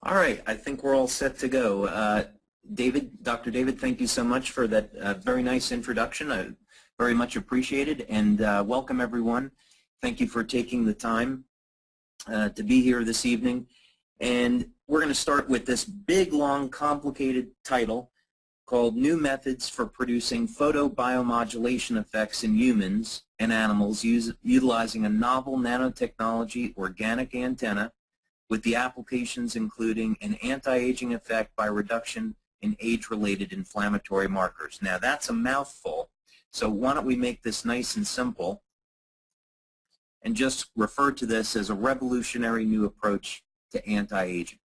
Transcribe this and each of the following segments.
All right, I think we're all set to go. Dr. David, thank you so much for that very nice introduction. I very much appreciated, and welcome everyone. Thank you for taking the time to be here this evening. And we're going to start with this big, long, complicated title called New Methods for Producing Photobiomodulation Effects in Humans and Animals Utilizing a Novel Nanotechnology Organic Antenna with the applications including an anti-aging effect by reduction in age-related inflammatory markers. Now that's a mouthful, so why don't we make this nice and simple and just refer to this as a revolutionary new approach to anti-aging.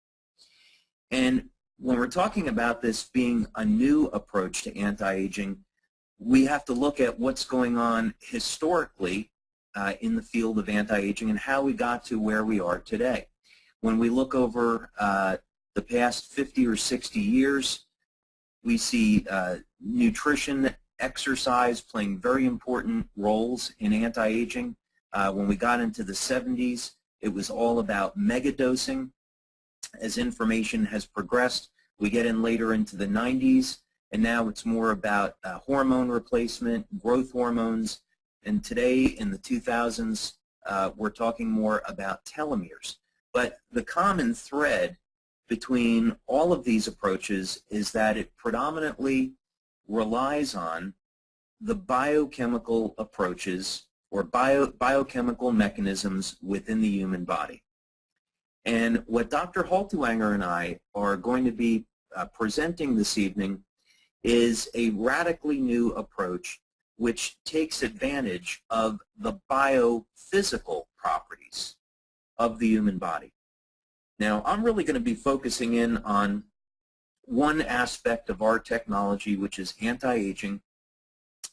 And when we're talking about this being a new approach to anti-aging, we have to look at what's going on historically in the field of anti-aging and how we got to where we are today. When we look over the past 50 or 60 years, we see nutrition, exercise playing very important roles in anti-aging. When we got into the 70s, it was all about megadosing. As information has progressed, we get in later into the 90s, and now it's more about hormone replacement, growth hormones, and today in the 2000s, we're talking more about telomeres. But the common thread between all of these approaches is that it predominantly relies on the biochemical approaches or biochemical mechanisms within the human body. And what Dr. Haltiwanger and I are going to be presenting this evening is a radically new approach which takes advantage of the biophysical properties of the human body. Now, I'm really going to be focusing in on one aspect of our technology, which is anti-aging,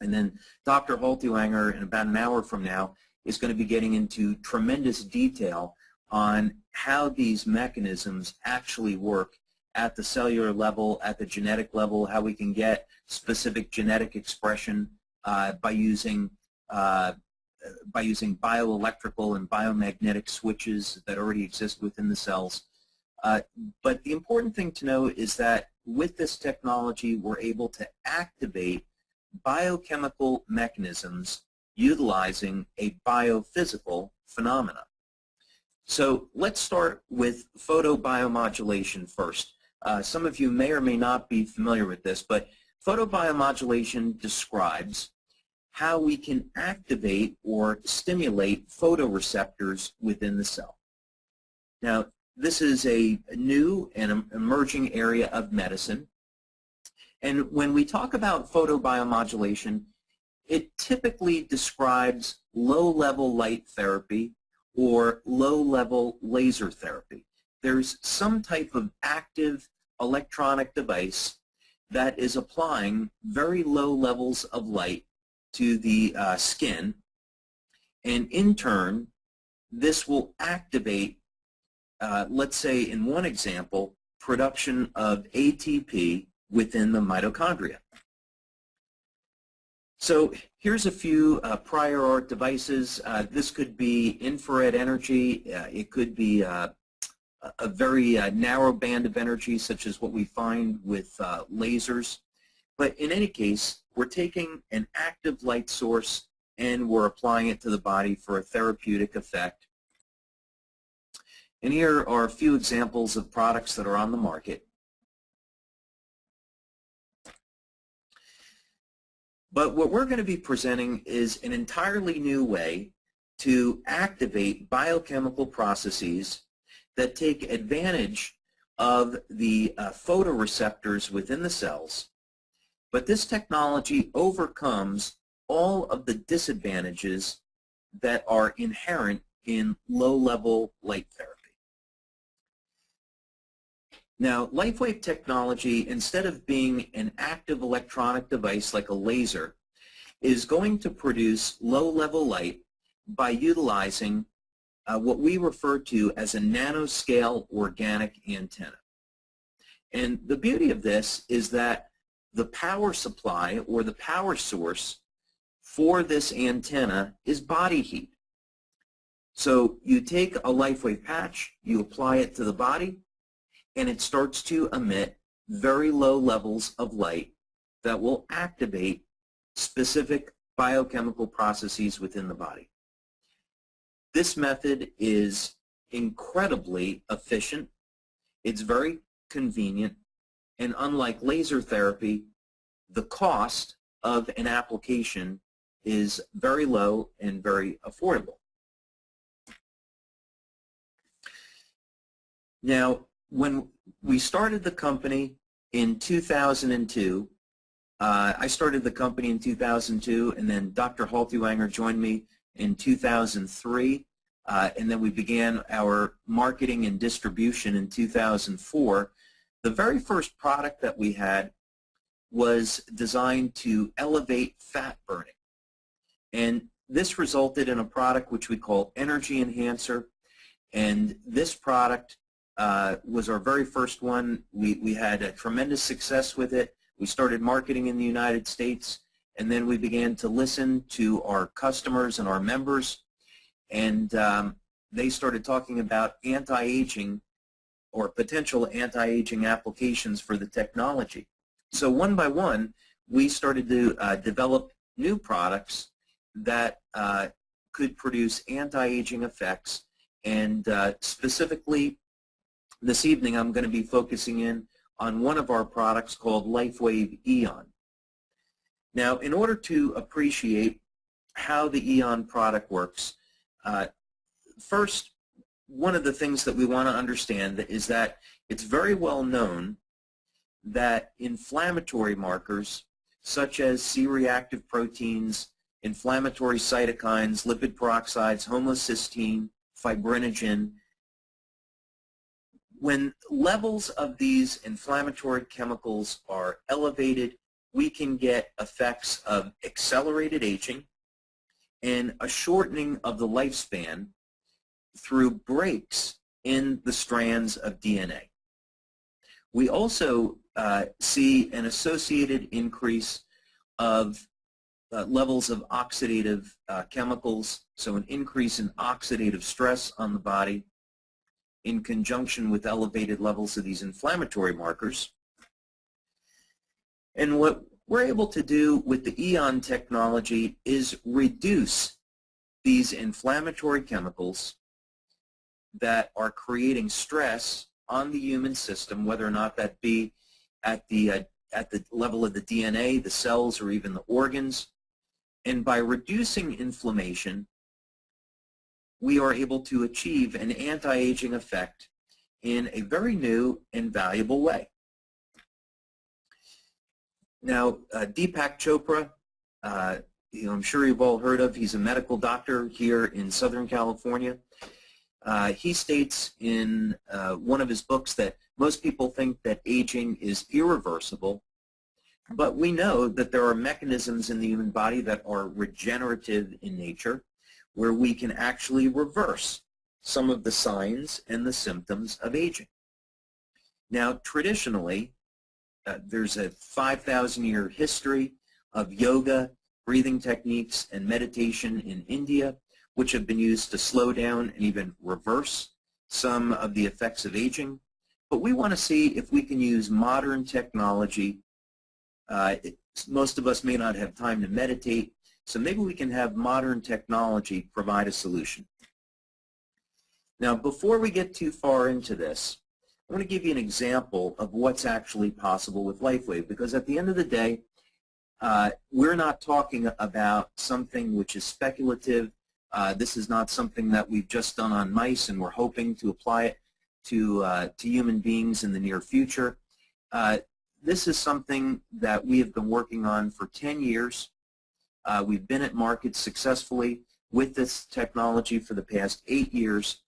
and then Dr. Haltiwanger, in about an hour from now, is going to be getting into tremendous detail on how these mechanisms actually work at the cellular level, at the genetic level, how we can get specific genetic expression by using bioelectrical and biomagnetic switches that already exist within the cells. But the important thing to know is that with this technology, we're able to activate biochemical mechanisms utilizing a biophysical phenomena. So let's start with photobiomodulation first. Some of you may or may not be familiar with this, but photobiomodulation describes how we can activate or stimulate photoreceptors within the cell. Now, this is a new and emerging area of medicine. And when we talk about photobiomodulation, it typically describes low-level light therapy or low-level laser therapy. There's some type of active electronic device that is applying very low levels of light to the skin, and in turn, this will activate, let's say in one example, production of ATP within the mitochondria. So here's a few prior art devices. This could be infrared energy. It could be a very narrow band of energy, such as what we find with lasers. But in any case, we're taking an active light source and we're applying it to the body for a therapeutic effect. And here are a few examples of products that are on the market. But what we're going to be presenting is an entirely new way to activate biochemical processes that take advantage of the photoreceptors within the cells. But this technology overcomes all of the disadvantages that are inherent in low-level light therapy. Now, LifeWave technology, instead of being an active electronic device like a laser, is going to produce low-level light by utilizing what we refer to as a nanoscale organic antenna. And the beauty of this is that the power supply or the power source for this antenna is body heat. So you take a LifeWave patch, you apply it to the body, and it starts to emit very low levels of light that will activate specific biochemical processes within the body. This method is incredibly efficient, it's very convenient, and unlike laser therapy, the cost of an application is very low and very affordable. Now, when we started the company in 2002, I started the company in 2002, and then Dr. Haltiwanger joined me in 2003, and then we began our marketing and distribution in 2004. The very first product that we had was designed to elevate fat burning, and this resulted in a product which we call Energy Enhancer, and this product was our very first one. We had a tremendous success with it. We started marketing in the United States, and then we began to listen to our customers and our members, and they started talking about anti-aging or potential anti-aging applications for the technology. So one by one, we started to develop new products that could produce anti-aging effects, and specifically this evening I'm going to be focusing in on one of our products called LifeWave Eon. Now, in order to appreciate how the Eon product works, first, one of the things that we want to understand is that it's very well known that inflammatory markers such as C-reactive proteins, inflammatory cytokines, lipid peroxides, homocysteine, fibrinogen, when levels of these inflammatory chemicals are elevated, we can get effects of accelerated aging and a shortening of the lifespan through breaks in the strands of DNA. We also see an associated increase of levels of oxidative chemicals, so an increase in oxidative stress on the body in conjunction with elevated levels of these inflammatory markers. And what we're able to do with the Eon technology is reduce these inflammatory chemicals that are creating stress on the human system, whether or not that be at the level of the DNA, the cells, or even the organs. And by reducing inflammation, we are able to achieve an anti-aging effect in a very new and valuable way. Now, Deepak Chopra, I'm sure you've all heard of. He's a medical doctor here in Southern California. He states in one of his books that most people think that aging is irreversible, but we know that there are mechanisms in the human body that are regenerative in nature, where we can actually reverse some of the signs and the symptoms of aging. Now, traditionally, there's a 5,000-year history of yoga, breathing techniques, and meditation in India, which have been used to slow down and even reverse some of the effects of aging. But we want to see if we can use modern technology. Most of us may not have time to meditate, so maybe we can have modern technology provide a solution. Now, before we get too far into this, I want to give you an example of what's actually possible with LifeWave, because at the end of the day, we're not talking about something which is speculative. This is not something that we've just done on mice and we're hoping to apply it to human beings in the near future. This is something that we have been working on for 10 years. We've been at market successfully with this technology for the past 8 years.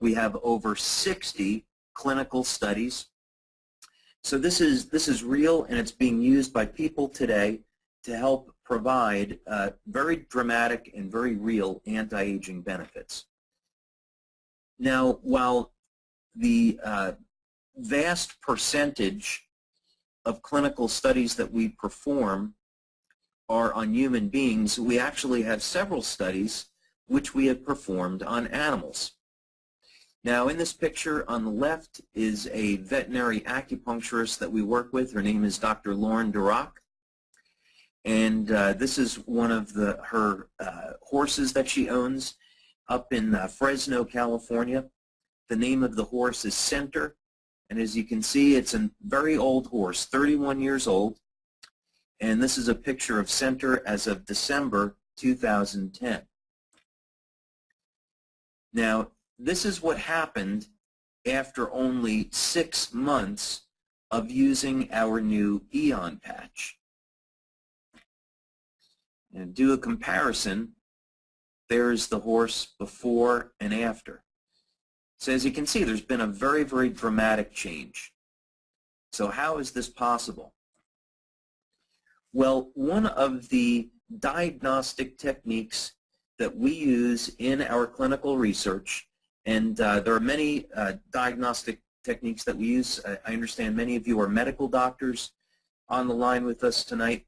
We have over 60 clinical studies. So this is real, and it's being used by people today to help provide very dramatic and very real anti-aging benefits. Now, while the vast percentage of clinical studies that we perform are on human beings, we actually have several studies which we have performed on animals. Now, in this picture on the left is a veterinary acupuncturist that we work with. Her name is Dr. Lauren Durock. And this is one of her horses that she owns up in Fresno, California. The name of the horse is Center. And as you can see, it's a very old horse, 31 years old. And this is a picture of Center as of December 2010. Now, this is what happened after only 6 months of using our new Eon patch. And do a comparison. There's the horse before and after. So as you can see, there's been a very, very dramatic change. So how is this possible? Well, one of the diagnostic techniques that we use in our clinical research, and there are many diagnostic techniques that we use. I understand many of you are medical doctors on the line with us tonight.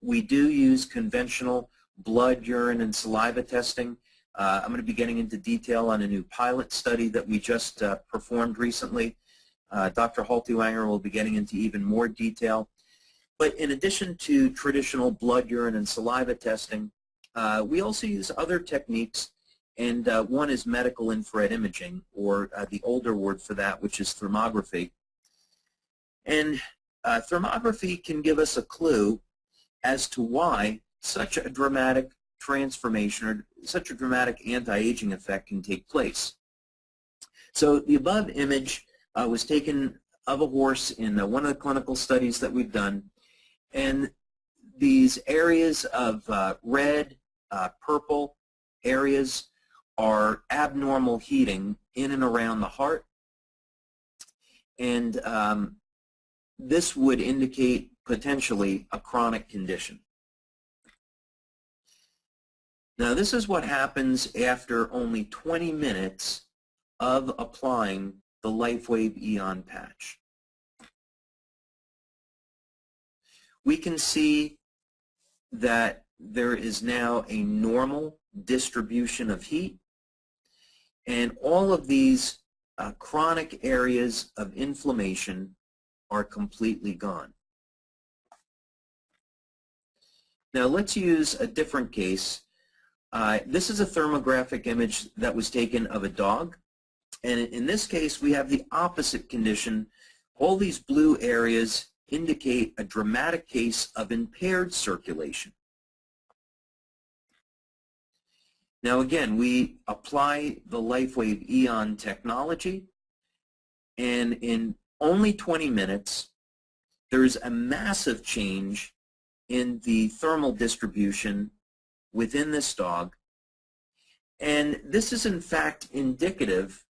We do use conventional blood, urine, and saliva testing. I'm going to be getting into detail on a new pilot study that we just performed recently. Dr. Haltiwanger will be getting into even more detail. But in addition to traditional blood, urine, and saliva testing, we also use other techniques, and one is medical infrared imaging, or the older word for that, which is thermography. And thermography can give us a clue as to why such a dramatic transformation or such a dramatic anti-aging effect can take place. So the above image was taken of a horse in one of the clinical studies that we've done, and these areas of red, purple areas are abnormal heating in and around the heart, and this would indicate potentially a chronic condition. Now, this is what happens after only 20 minutes of applying the LifeWave Eon patch. We can see that there is now a normal distribution of heat, and all of these chronic areas of inflammation are completely gone. Now, let's use a different case. This is a thermographic image that was taken of a dog, and in this case we have the opposite condition. All these blue areas indicate a dramatic case of impaired circulation. Now again, we apply the LifeWave Eon technology, and in only 20 minutes there's a massive change in the thermal distribution within this dog, and this is in fact indicative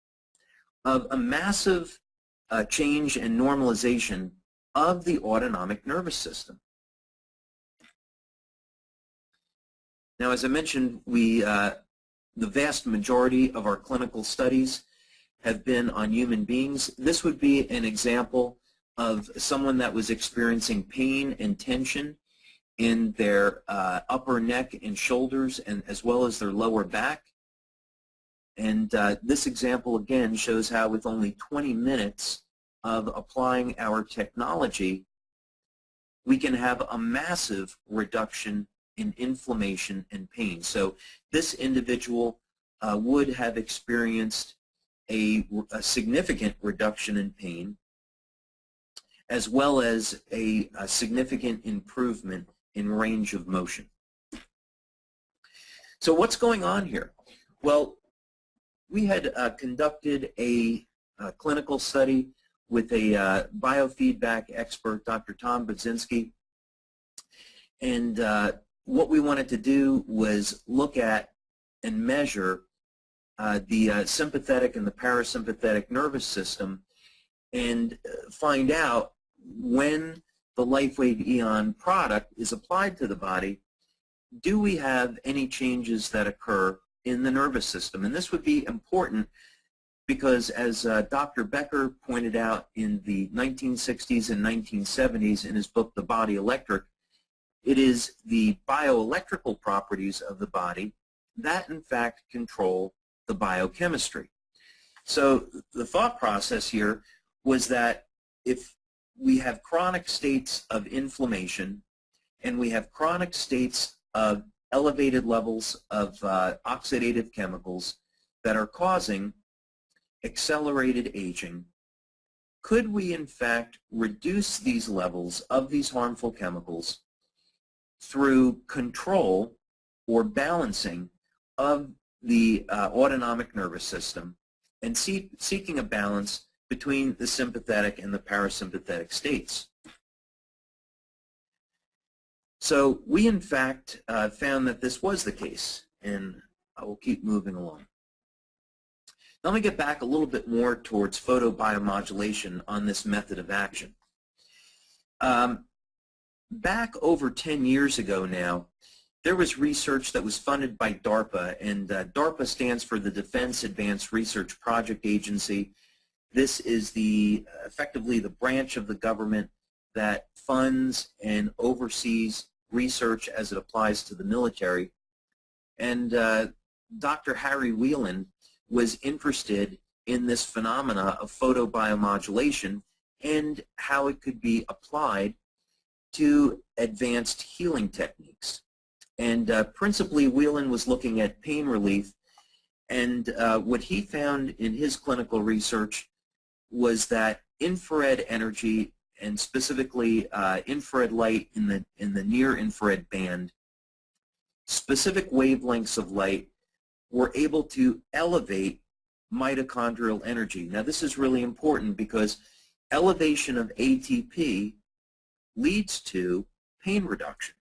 of a massive change and normalization of the autonomic nervous system. Now, as I mentioned, the vast majority of our clinical studies have been on human beings. This would be an example of someone that was experiencing pain and tension in their upper neck and shoulders, and as well as their lower back. And this example again shows how with only 20 minutes of applying our technology, we can have a massive reduction in inflammation and pain. So this individual would have experienced a significant reduction in pain, as well as a significant improvement in range of motion. So what's going on here? Well, we had conducted a clinical study with a biofeedback expert, Dr. Tom Budzinski, and what we wanted to do was look at and measure the sympathetic and the parasympathetic nervous system and find out when the LifeWave Eon product is applied to the body, do we have any changes that occur in the nervous system? And this would be important because, as Dr. Becker pointed out in the 1960s and 1970s in his book, The Body Electric, it is the bioelectrical properties of the body that, in fact, control the biochemistry. So the thought process here was that if we have chronic states of inflammation and we have chronic states of elevated levels of oxidative chemicals that are causing accelerated aging, could we in fact reduce these levels of these harmful chemicals through control or balancing of the autonomic nervous system and seeking a balance between the sympathetic and the parasympathetic states? So we in fact found that this was the case, and I will keep moving along. Now, let me get back a little bit more towards photobiomodulation on this method of action. Back over 10 years ago now, there was research that was funded by DARPA, and DARPA stands for the Defense Advanced Research Project Agency. This is effectively the branch of the government that funds and oversees research as it applies to the military. And Dr. Harry Whelan was interested in this phenomena of photobiomodulation and how it could be applied to advanced healing techniques. And principally, Whelan was looking at pain relief, and what he found in his clinical research was that infrared energy, and specifically infrared light in the near-infrared band, specific wavelengths of light were able to elevate mitochondrial energy. Now, this is really important because elevation of ATP leads to pain reduction.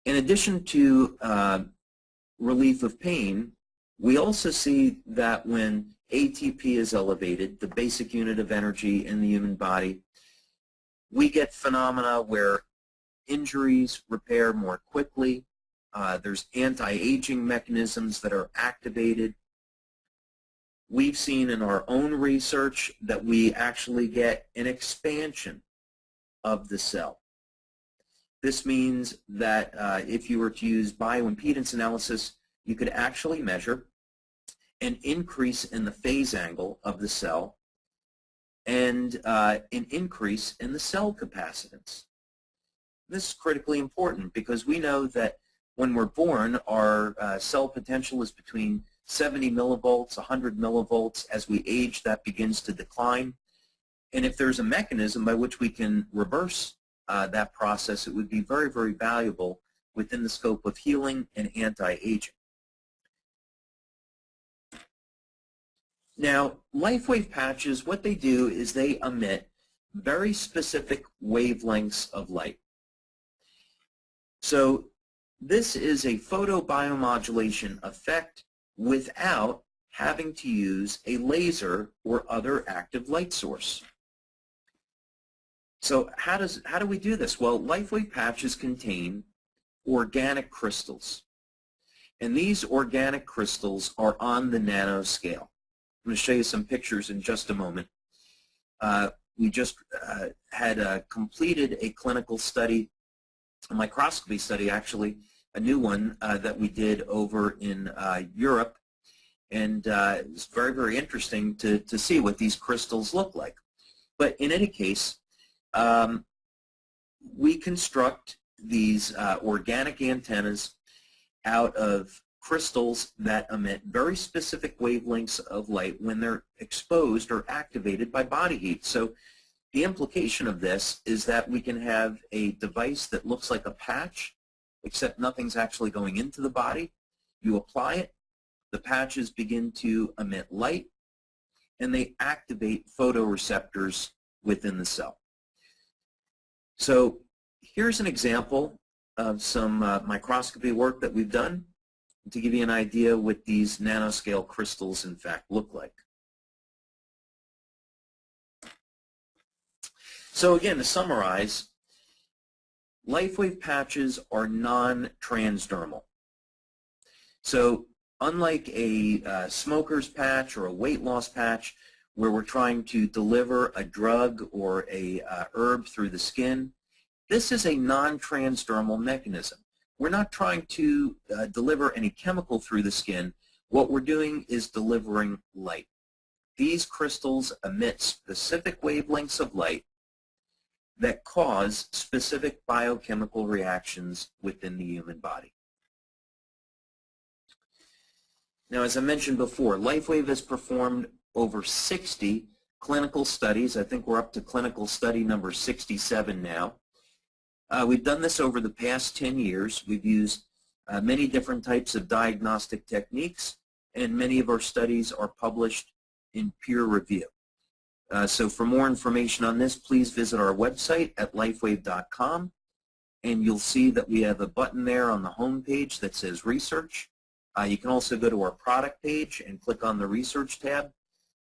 In addition to relief of pain, we also see that when ATP is elevated, the basic unit of energy in the human body, we get phenomena where injuries repair more quickly. There's anti-aging mechanisms that are activated. We've seen in our own research that we actually get an expansion of the cell. This means that if you were to use bioimpedance analysis, you could actually measure an increase in the phase angle of the cell and an increase in the cell capacitance. This is critically important because we know that when we're born, our cell potential is between 70 millivolts, 100 millivolts. As we age, that begins to decline. And if there's a mechanism by which we can reverse that process, it would be very, very valuable within the scope of healing and anti-aging. Now, LifeWave patches, what they do is they emit very specific wavelengths of light. So this is a photobiomodulation effect without having to use a laser or other active light source. So how do we do this? Well, LifeWave patches contain organic crystals. And these organic crystals are on the nanoscale. I'm going to show you some pictures in just a moment. We just had completed a clinical study, a microscopy study actually, a new one that we did over in Europe. And it's very, very interesting to see what these crystals look like. But in any case, we construct these organic antennas out of crystals that emit very specific wavelengths of light when they're exposed or activated by body heat. So the implication of this is that we can have a device that looks like a patch, except nothing's actually going into the body. You apply it, the patches begin to emit light, and they activate photoreceptors within the cell. So here's an example of some microscopy work that we've done to give you an idea what these nanoscale crystals in fact look like. So again, to summarize, LifeWave patches are non-transdermal. So unlike a smoker's patch or a weight loss patch where we're trying to deliver a drug or a herb through the skin, this is a non-transdermal mechanism. We're not trying to deliver any chemical through the skin. what we're doing is delivering light. These crystals emit specific wavelengths of light that cause specific biochemical reactions within the human body. Now, as I mentioned before, LifeWave has performed over 60 clinical studies. I think we're up to clinical study number 67 now. We've done this over the past 10 years. We've used many different types of diagnostic techniques, and many of our studies are published in peer review. So for more information on this, please visit our website at lifewave.com, and you'll see that we have a button there on the home page that says Research. You can also go to our product page and click on the Research tab,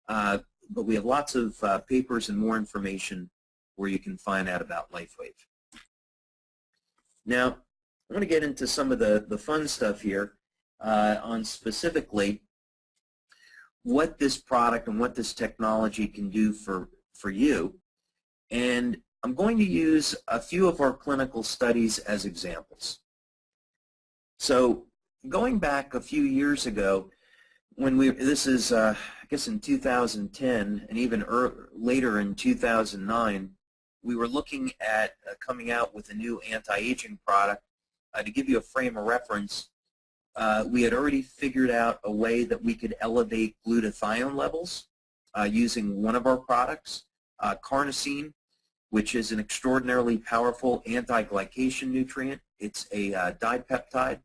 but we have lots of papers and more information where you can find out about LifeWave. Now, I want to get into some of the fun stuff here on specifically what this product and what this technology can do for you. And I'm going to use a few of our clinical studies as examples. So going back a few years ago, when this is I guess in 2010 and even later in 2009, we were looking at coming out with a new anti-aging product. To give you a frame of reference, we had already figured out a way that we could elevate glutathione levels using one of our products, carnosine, which is an extraordinarily powerful anti-glycation nutrient. It's a dipeptide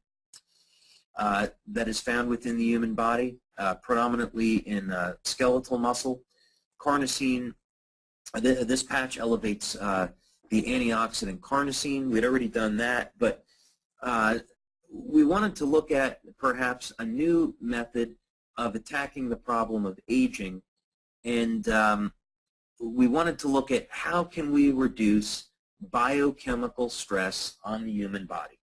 that is found within the human body, predominantly in skeletal muscle. Carnosine, this patch elevates the antioxidant carnosine. We'd already done that, but we wanted to look at perhaps a new method of attacking the problem of aging, and we wanted to look at how can we reduce biochemical stress on the human body.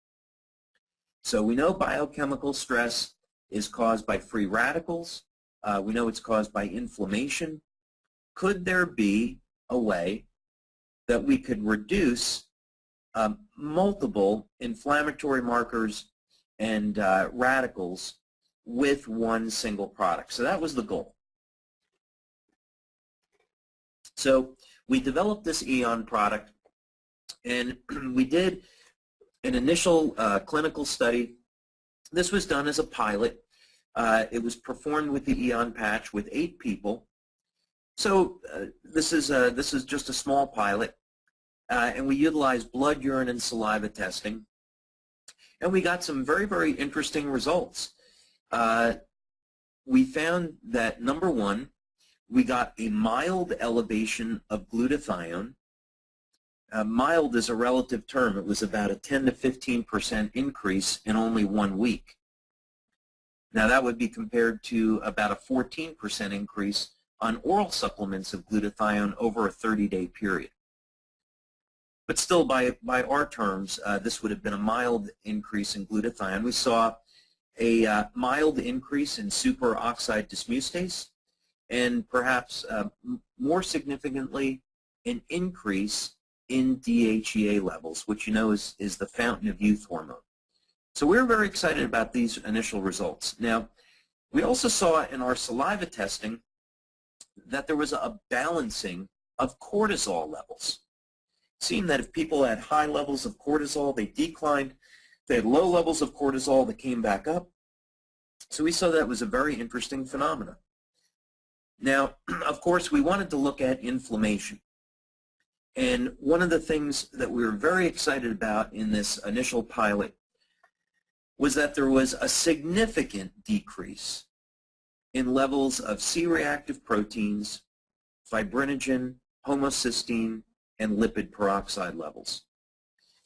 So we know biochemical stress is caused by free radicals. We know it's caused by inflammation. Could there be a way that we could reduce multiple inflammatory markers and radicals with one single product? So that was the goal. So we developed this Eon product, and we did an initial clinical study. This was done as a pilot. It was performed with the Eon patch with 8 people. So this is just a small pilot, and we utilized blood, urine, and saliva testing, and we got some very, very interesting results. We found that, number one, we got a mild elevation of glutathione. Mild is a relative term. It was about a 10 to 15% increase in only 1 week. Now that would be compared to about a 14% increase on oral supplements of glutathione over a 30-day period. But still, by our terms, this would have been a mild increase in glutathione. We saw a mild increase in superoxide dismutase, and perhaps more significantly, an increase in DHEA levels, which you know is the fountain of youth hormone. So we're very excited about these initial results. Now, we also saw in our saliva testing that there was a balancing of cortisol levels. It seemed that if people had high levels of cortisol, they declined. They had low levels of cortisol, they came back up. So we saw that was a very interesting phenomenon. Now, of course, we wanted to look at inflammation. And one of the things that we were very excited about in this initial pilot was that there was a significant decrease in levels of C-reactive proteins, fibrinogen, homocysteine, and lipid peroxide levels.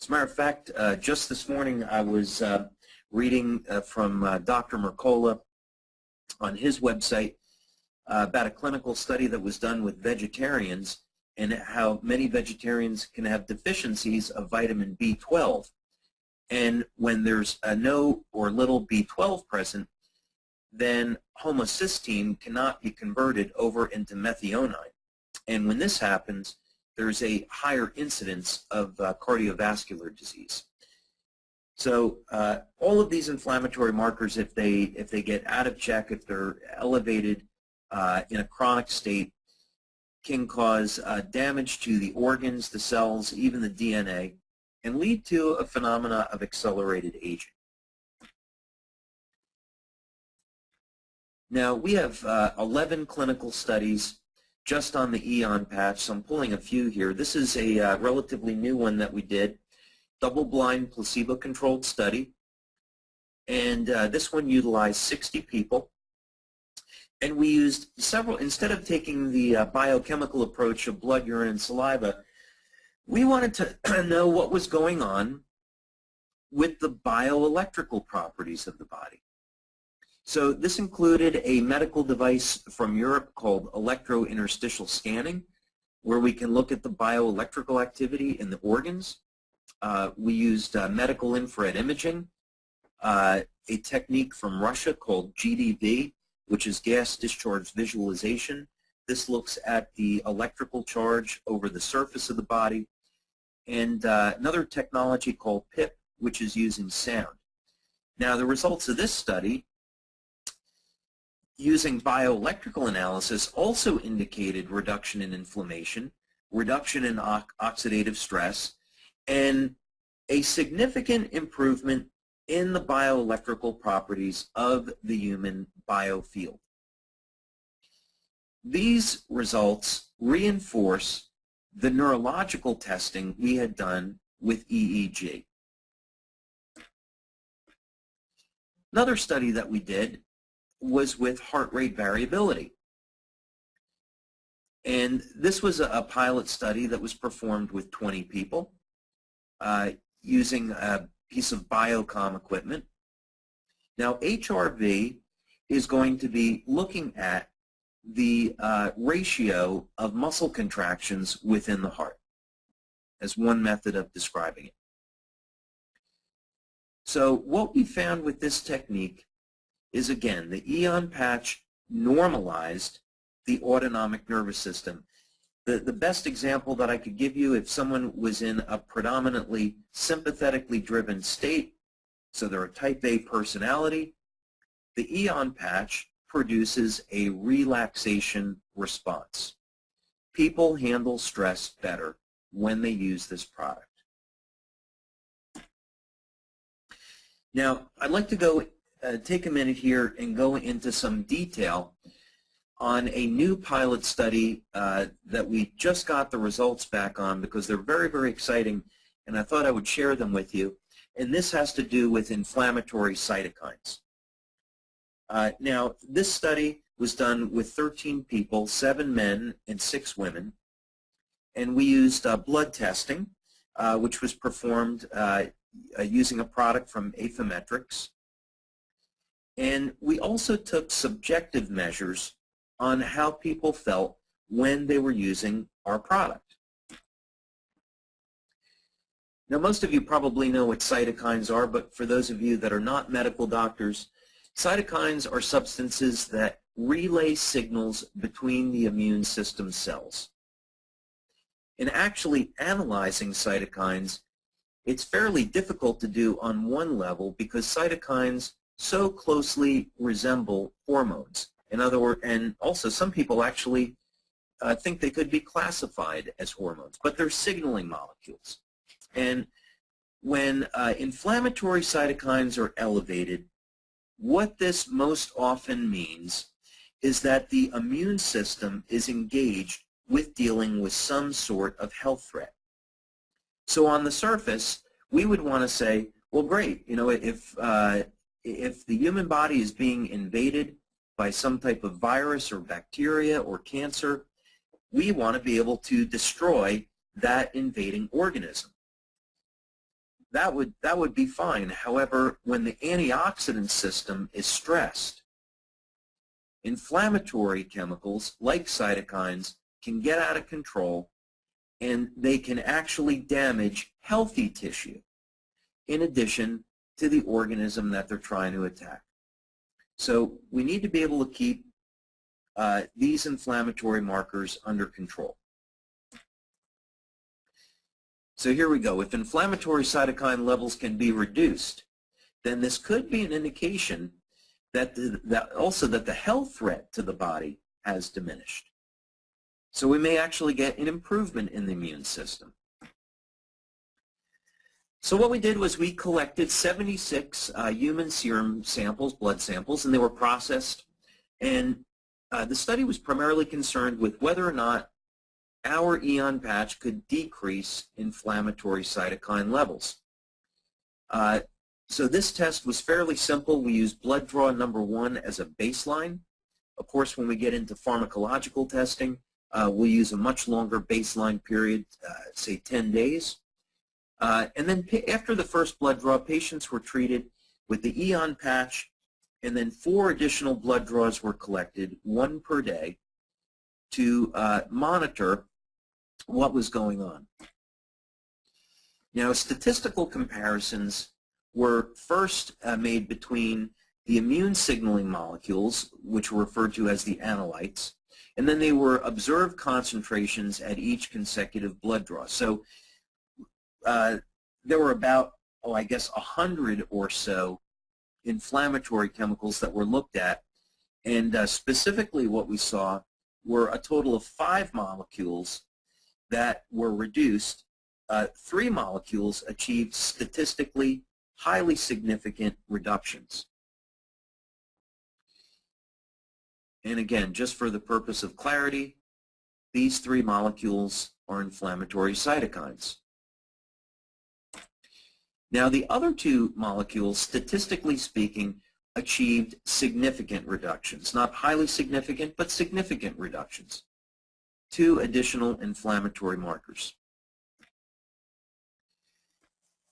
As a matter of fact, just this morning I was reading from Dr. Mercola on his website about a clinical study that was done with vegetarians and how many vegetarians can have deficiencies of vitamin B12. And when there's no or little B12 present, then homocysteine cannot be converted over into methionine. And when this happens, there's a higher incidence of cardiovascular disease. So all of these inflammatory markers, if they get out of check, if they're elevated in a chronic state, can cause damage to the organs, the cells, even the DNA, and lead to a phenomena of accelerated aging. Now, we have 11 clinical studies just on the EON patch, so I'm pulling a few here. This is a relatively new one that we did, double-blind placebo-controlled study, and this one utilized 60 people. And we used several, instead of taking the biochemical approach of blood, urine, and saliva, we wanted to know what was going on with the bioelectrical properties of the body. So this included a medical device from Europe called electrointerstitial scanning, where we can look at the bioelectrical activity in the organs. We used medical infrared imaging, a technique from Russia called GDV, which is gas discharge visualization. This looks at the electrical charge over the surface of the body. And another technology called PIP, which is using sound. Now, the results of this study using bioelectrical analysis also indicated reduction in inflammation, reduction in oxidative stress, and a significant improvement in the bioelectrical properties of the human biofield. These results reinforce the neurological testing we had done with EEG. Another study that we did was with heart rate variability. And this was a pilot study that was performed with 20 people using a piece of biocom equipment. Now, HRV is going to be looking at the ratio of muscle contractions within the heart as one method of describing it. So what we found with this technique is, again, the EON patch normalized the autonomic nervous system. The best example that I could give you, if someone was in a predominantly sympathetically driven state, so they're a type A personality, the EON patch produces a relaxation response. People handle stress better when they use this product. Now, I'd like to go take a minute here and go into some detail on a new pilot study that we just got the results back on, because they're very, very exciting, and I thought I would share them with you. And this has to do with inflammatory cytokines. Now, this study was done with 13 people, 7 men and 6 women, and we used blood testing, which was performed using a product from Affymetrix. And we also took subjective measures on how people felt when they were using our product. Now, most of you probably know what cytokines are, but for those of you that are not medical doctors, cytokines are substances that relay signals between the immune system cells. In actually analyzing cytokines, it's fairly difficult to do on one level because cytokines so closely resemble hormones. In other words, and also some people actually think they could be classified as hormones, but they're signaling molecules. And when inflammatory cytokines are elevated, what this most often means is that the immune system is engaged with dealing with some sort of health threat. So on the surface, we would want to say, well, great, you know, if the human body is being invaded by some type of virus or bacteria or cancer, we want to be able to destroy that invading organism. That would be fine. However, when the antioxidant system is stressed, inflammatory chemicals like cytokines can get out of control, and they can actually damage healthy tissue in addition to the organism that they're trying to attack. So we need to be able to keep these inflammatory markers under control. So here we go. If inflammatory cytokine levels can be reduced, then this could be an indication that also that the health threat to the body has diminished. So we may actually get an improvement in the immune system. So what we did was we collected 76 human serum samples, blood samples, and they were processed. And the study was primarily concerned with whether or not our EON patch could decrease inflammatory cytokine levels. So this test was fairly simple. We used blood draw number 1 as a baseline. Of course, when we get into pharmacological testing, we'll use a much longer baseline period, say 10 days. And then after the first blood draw, patients were treated with the EON patch, and then 4 additional blood draws were collected, 1 per day, to monitor what was going on. Now, statistical comparisons were first made between the immune signaling molecules, which were referred to as the analytes, and then they were observed concentrations at each consecutive blood draw. So there were about, I guess, 100 or so inflammatory chemicals that were looked at, and specifically what we saw were a total of 5 molecules that were reduced. 3 molecules achieved statistically highly significant reductions. And again, just for the purpose of clarity, these 3 molecules are inflammatory cytokines. Now, the other 2 molecules, statistically speaking, achieved significant reductions. Not highly significant, but significant reductions. 2 additional inflammatory markers.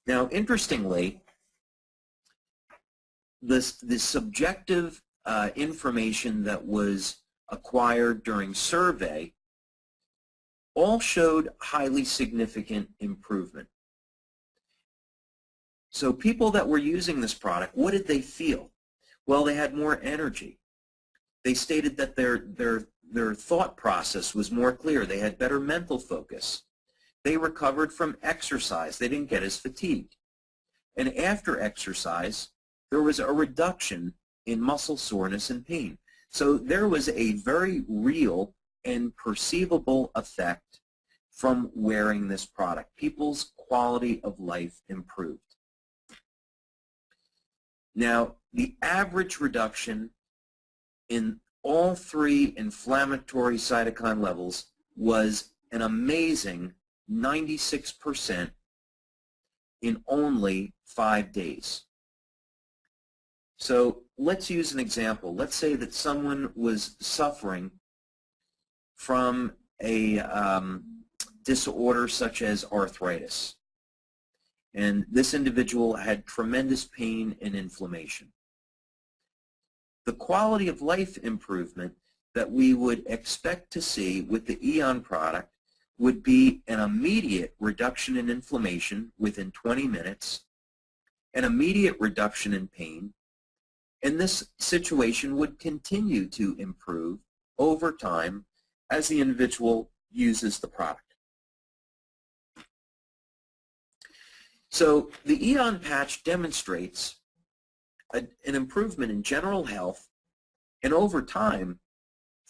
Now, interestingly, the subjective information that was acquired during survey all showed highly significant improvement. So people that were using this product, what did they feel? Well, they had more energy. They stated that their thought process was more clear. They had better mental focus. They recovered from exercise. They didn't get as fatigued. And after exercise, there was a reduction in muscle soreness and pain. So there was a very real and perceivable effect from wearing this product. People's quality of life improved. Now, the average reduction in all 3 inflammatory cytokine levels was an amazing 96% in only 5 days. So let's use an example. Let's say that someone was suffering from a disorder such as arthritis, and this individual had tremendous pain and inflammation. The quality of life improvement that we would expect to see with the EON product would be an immediate reduction in inflammation within 20 minutes, an immediate reduction in pain, and this situation would continue to improve over time as the individual uses the product. So the EON patch demonstrates an improvement in general health, and over time,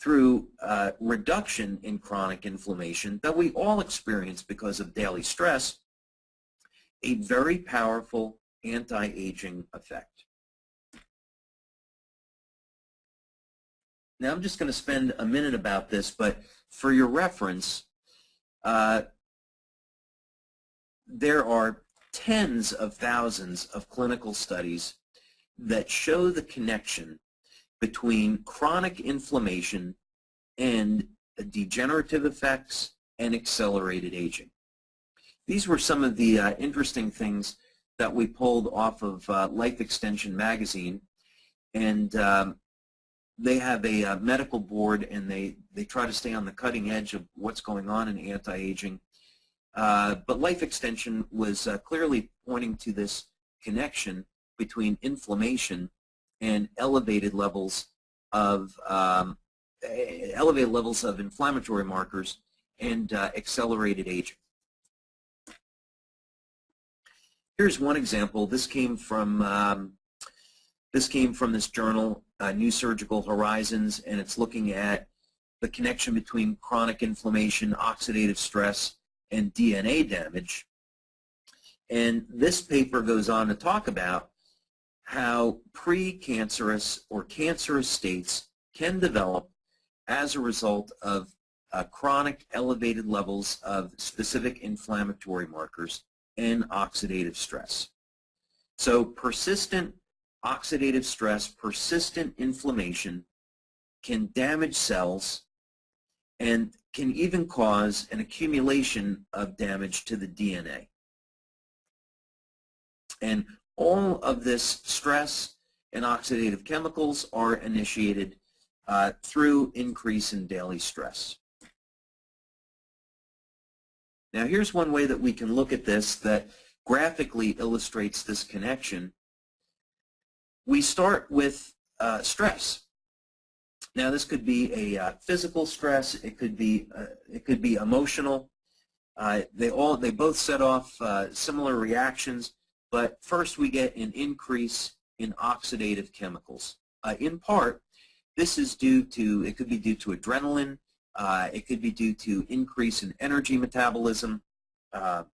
through reduction in chronic inflammation that we all experience because of daily stress, a very powerful anti-aging effect. Now I'm just going to spend a minute about this, but for your reference, there are tens of thousands of clinical studies that show the connection between chronic inflammation and degenerative effects and accelerated aging. These were some of the interesting things that we pulled off of Life Extension magazine, and they have a medical board, and they try to stay on the cutting edge of what's going on in anti-aging. But Life Extension was clearly pointing to this connection between inflammation and elevated levels of inflammatory markers and accelerated aging. Here's one example. This came from this journal, New Surgical Horizons, and it's looking at the connection between chronic inflammation, oxidative stress, and DNA damage. And this paper goes on to talk about how precancerous or cancerous states can develop as a result of chronic elevated levels of specific inflammatory markers and oxidative stress. So persistent oxidative stress, persistent inflammation can damage cells and can even cause an accumulation of damage to the DNA. And all of this stress and oxidative chemicals are initiated through increase in daily stress. Now here's one way that we can look at this that graphically illustrates this connection. We start with stress. Now this could be a physical stress, it could be emotional. They both set off similar reactions, but first we get an increase in oxidative chemicals. In part, this is due to, it could be due to adrenaline, it could be due to increase in energy metabolism, but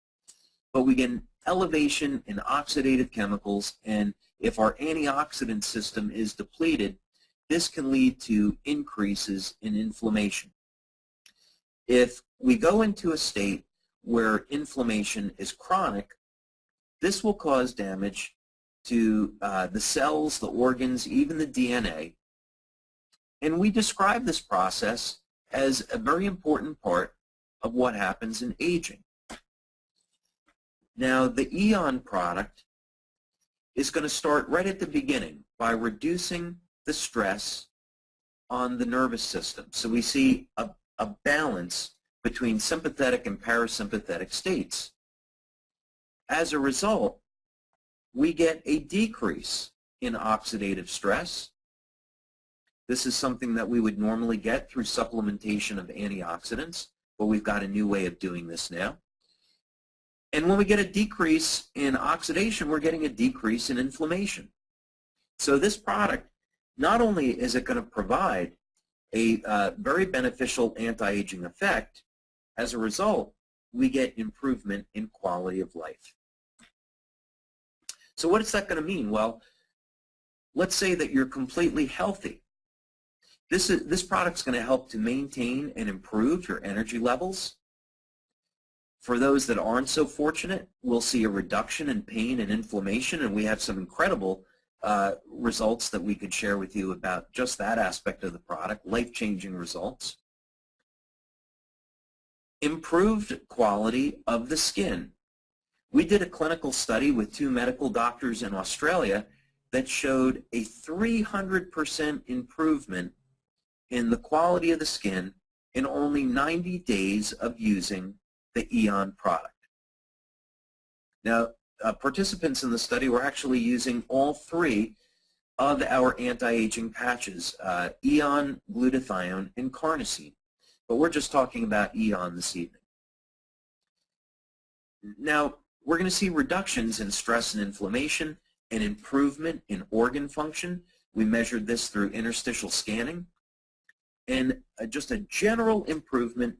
we get an elevation in oxidative chemicals, and if our antioxidant system is depleted, this can lead to increases in inflammation. If we go into a state where inflammation is chronic, this will cause damage to the cells, the organs, even the DNA. And we describe this process as a very important part of what happens in aging. Now, the EON product is going to start right at the beginning by reducing the stress on the nervous system. So we see a balance between sympathetic and parasympathetic states. As a result, we get a decrease in oxidative stress. This is something that we would normally get through supplementation of antioxidants, but we've got a new way of doing this now. And when we get a decrease in oxidation, we're getting a decrease in inflammation. So this product, not only is it going to provide a very beneficial anti-aging effect, as a result, we get improvement in quality of life. So what is that going to mean? Well, let's say that you're completely healthy. This product's going to help to maintain and improve your energy levels. For those that aren't so fortunate, we'll see a reduction in pain and inflammation, and we have some incredible results that we could share with you about just that aspect of the product, life-changing results. Improved quality of the skin. We did a clinical study with 2 medical doctors in Australia that showed a 300% improvement in the quality of the skin in only 90 days of using the EON product. Now, participants in the study were actually using all 3 of our anti-aging patches, EON, glutathione, and carnosine. But we're just talking about EON this evening. Now, we're going to see reductions in stress and inflammation and improvement in organ function. We measured this through interstitial scanning, and just a general improvement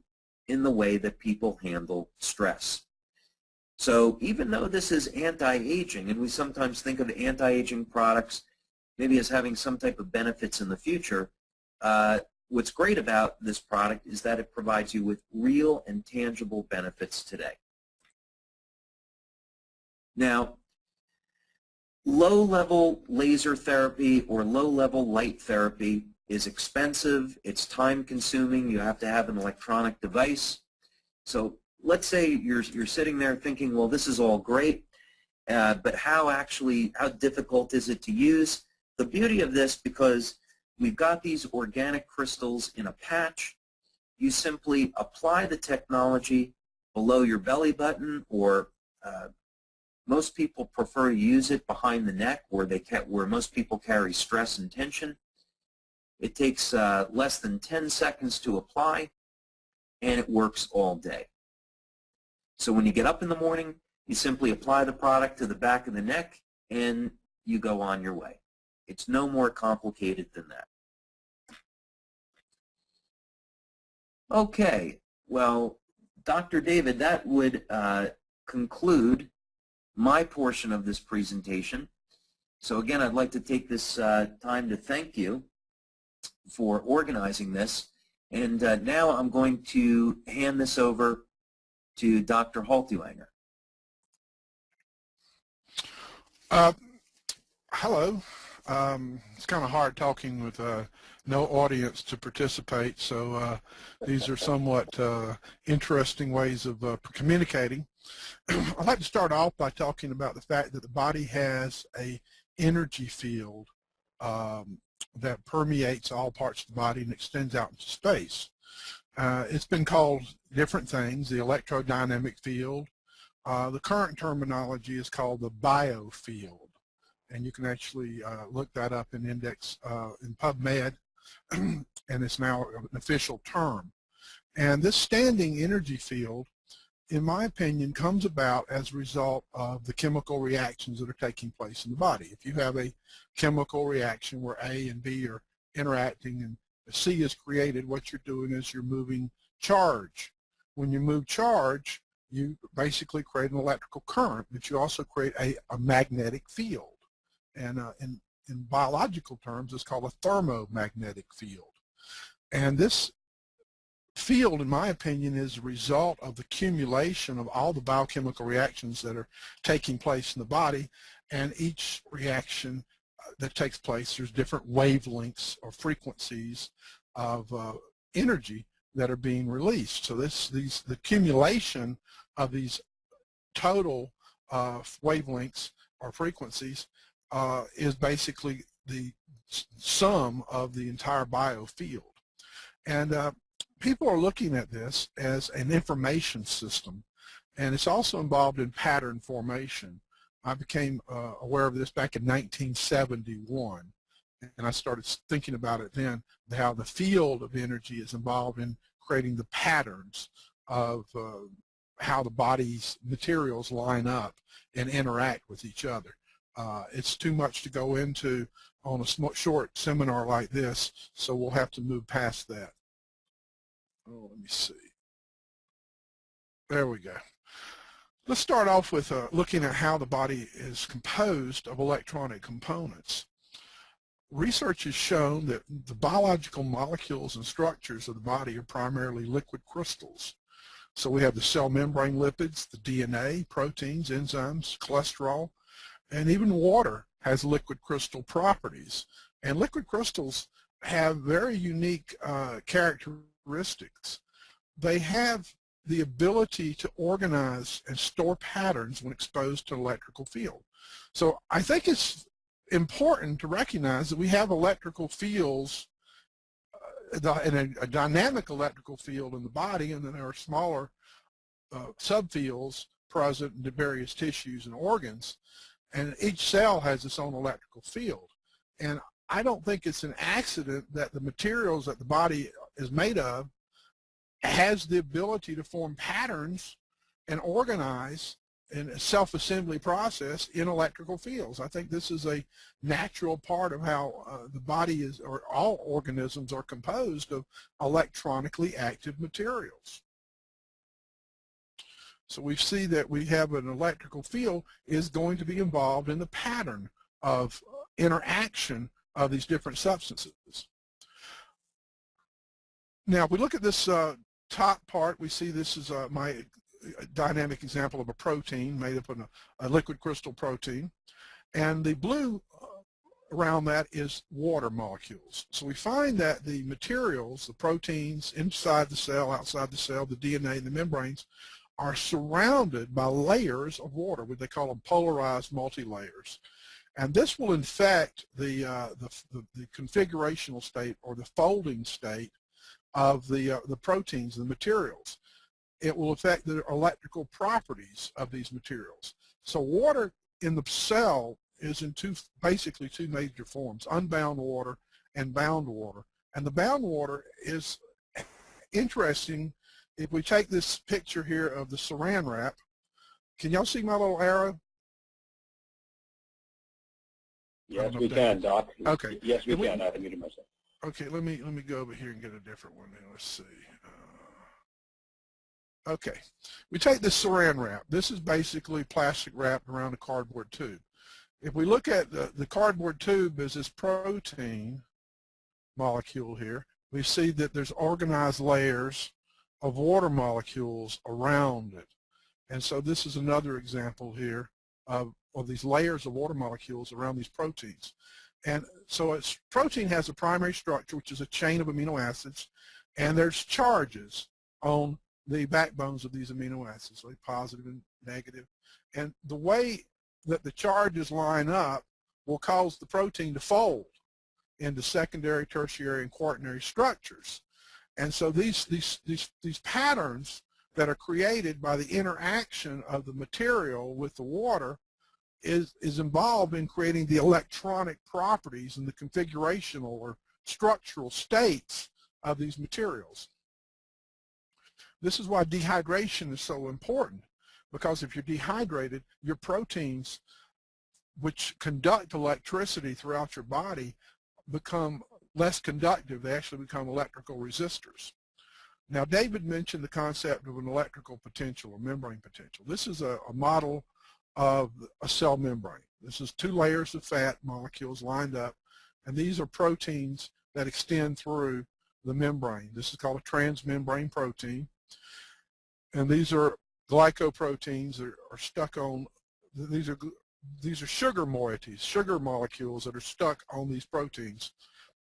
in the way that people handle stress. So even though this is anti-aging, and we sometimes think of anti-aging products maybe as having some type of benefits in the future, what's great about this product is that it provides you with real and tangible benefits today. Now, low-level laser therapy or low-level light therapy is expensive, it's time-consuming, you have to have an electronic device. So let's say you're sitting there thinking, well, this is all great, but how difficult is it to use? The beauty of this, because we've got these organic crystals in a patch, you simply apply the technology below your belly button, or most people prefer to use it behind the neck where most people carry stress and tension. It takes less than 10 seconds to apply, and it works all day. So when you get up in the morning, You simply apply the product to the back of the neck and you go on your way. It's no more complicated than that. Okay, well, Dr. David, that would conclude my portion of this presentation. So again, I'd like to take this time to thank you for organizing this. And now I'm going to hand this over to Dr. Haltiwanger. Hello. It's kind of hard talking with no audience to participate, so these are somewhat interesting ways of communicating. I'd like to start off by talking about the fact that the body has an energy field that permeates all parts of the body and extends out into space. It's been called different things, the electrodynamic field. The current terminology is called the biofield. And you can actually look that up in index in PubMed, and it's now an official term. And this standing energy field, in my opinion, comes about as a result of the chemical reactions that are taking place in the body. If you have a chemical reaction where A and B are interacting and C is created, what you're doing is you're moving charge. When you move charge, you basically create an electrical current, but you also create a magnetic field. And in biological terms, it's called a thermomagnetic field. And this field, in my opinion, is a result of the accumulation of all the biochemical reactions that are taking place in the body. And each reaction that takes place, there's different wavelengths or frequencies of energy that are being released. So the accumulation of these total wavelengths or frequencies is basically the sum of the entire biofield. And people are looking at this as an information system, and it's also involved in pattern formation. I became aware of this back in 1971, and I started thinking about it then, how the field of energy is involved in creating the patterns of how the body's materials line up and interact with each other. It's too much to go into on a short seminar like this, so we'll have to move past that. Oh, let me see. There we go. Let's start off with looking at how the body is composed of electronic components. Research has shown that the biological molecules and structures of the body are primarily liquid crystals. So we have the cell membrane lipids, the DNA, proteins, enzymes, cholesterol, and even water has liquid crystal properties. And liquid crystals have very unique characteristics. They have the ability to organize and store patterns when exposed to an electrical field. So I think it's important to recognize that we have electrical fields, and a dynamic electrical field in the body, and then there are smaller subfields present in the various tissues and organs. And each cell has its own electrical field. And I don't think it's an accident that the materials that the body is made of has the ability to form patterns and organize in a self-assembly process in electrical fields. I think this is a natural part of how the body is, or all organisms are composed of electronically active materials. So we see that we have an electrical field is going to be involved in the pattern of interaction of these different substances. Now, if we look at this top part, we see this is my dynamic example of a protein made up of a liquid crystal protein. And the blue around that is water molecules. So we find that the materials, the proteins inside the cell, outside the cell, the DNA and the membranes, are surrounded by layers of water, what they call them polarized multilayers. And this will infect the configurational state or the folding state of the proteins and the materials. It will affect the electrical properties of these materials. So water in the cell is in basically two major forms, unbound water and bound water. And the bound water is interesting. If we take this picture here of the saran wrap, Can y'all see my little arrow? Yes, we can, Doc. Okay. Yes, we can. I muted myself. Okay, let me go over here and get a different one. Then let's see. Okay, we take this saran wrap. This is basically plastic wrapped around a cardboard tube. If we look at the cardboard tube as this protein molecule here, we see that there's organized layers of water molecules around it. And so this is another example here of these layers of water molecules around these proteins. And so protein has a primary structure, which is a chain of amino acids, and there's charges on the backbones of these amino acids, so positive and negative. And the way that the charges line up will cause the protein to fold into secondary, tertiary, and quaternary structures. And so these patterns that are created by the interaction of the material with the water is involved in creating the electronic properties and the configurational or structural states of these materials. This is why dehydration is so important, because if you're dehydrated, your proteins, which conduct electricity throughout your body, become less conductive. They actually become electrical resistors. Now, David mentioned the concept of an electrical potential or membrane potential. This is a model of a cell membrane. This is two layers of fat molecules lined up, and these are proteins that extend through the membrane. This is called a transmembrane protein, and these are glycoproteins that are stuck on. These are sugar moieties, sugar molecules that are stuck on these proteins,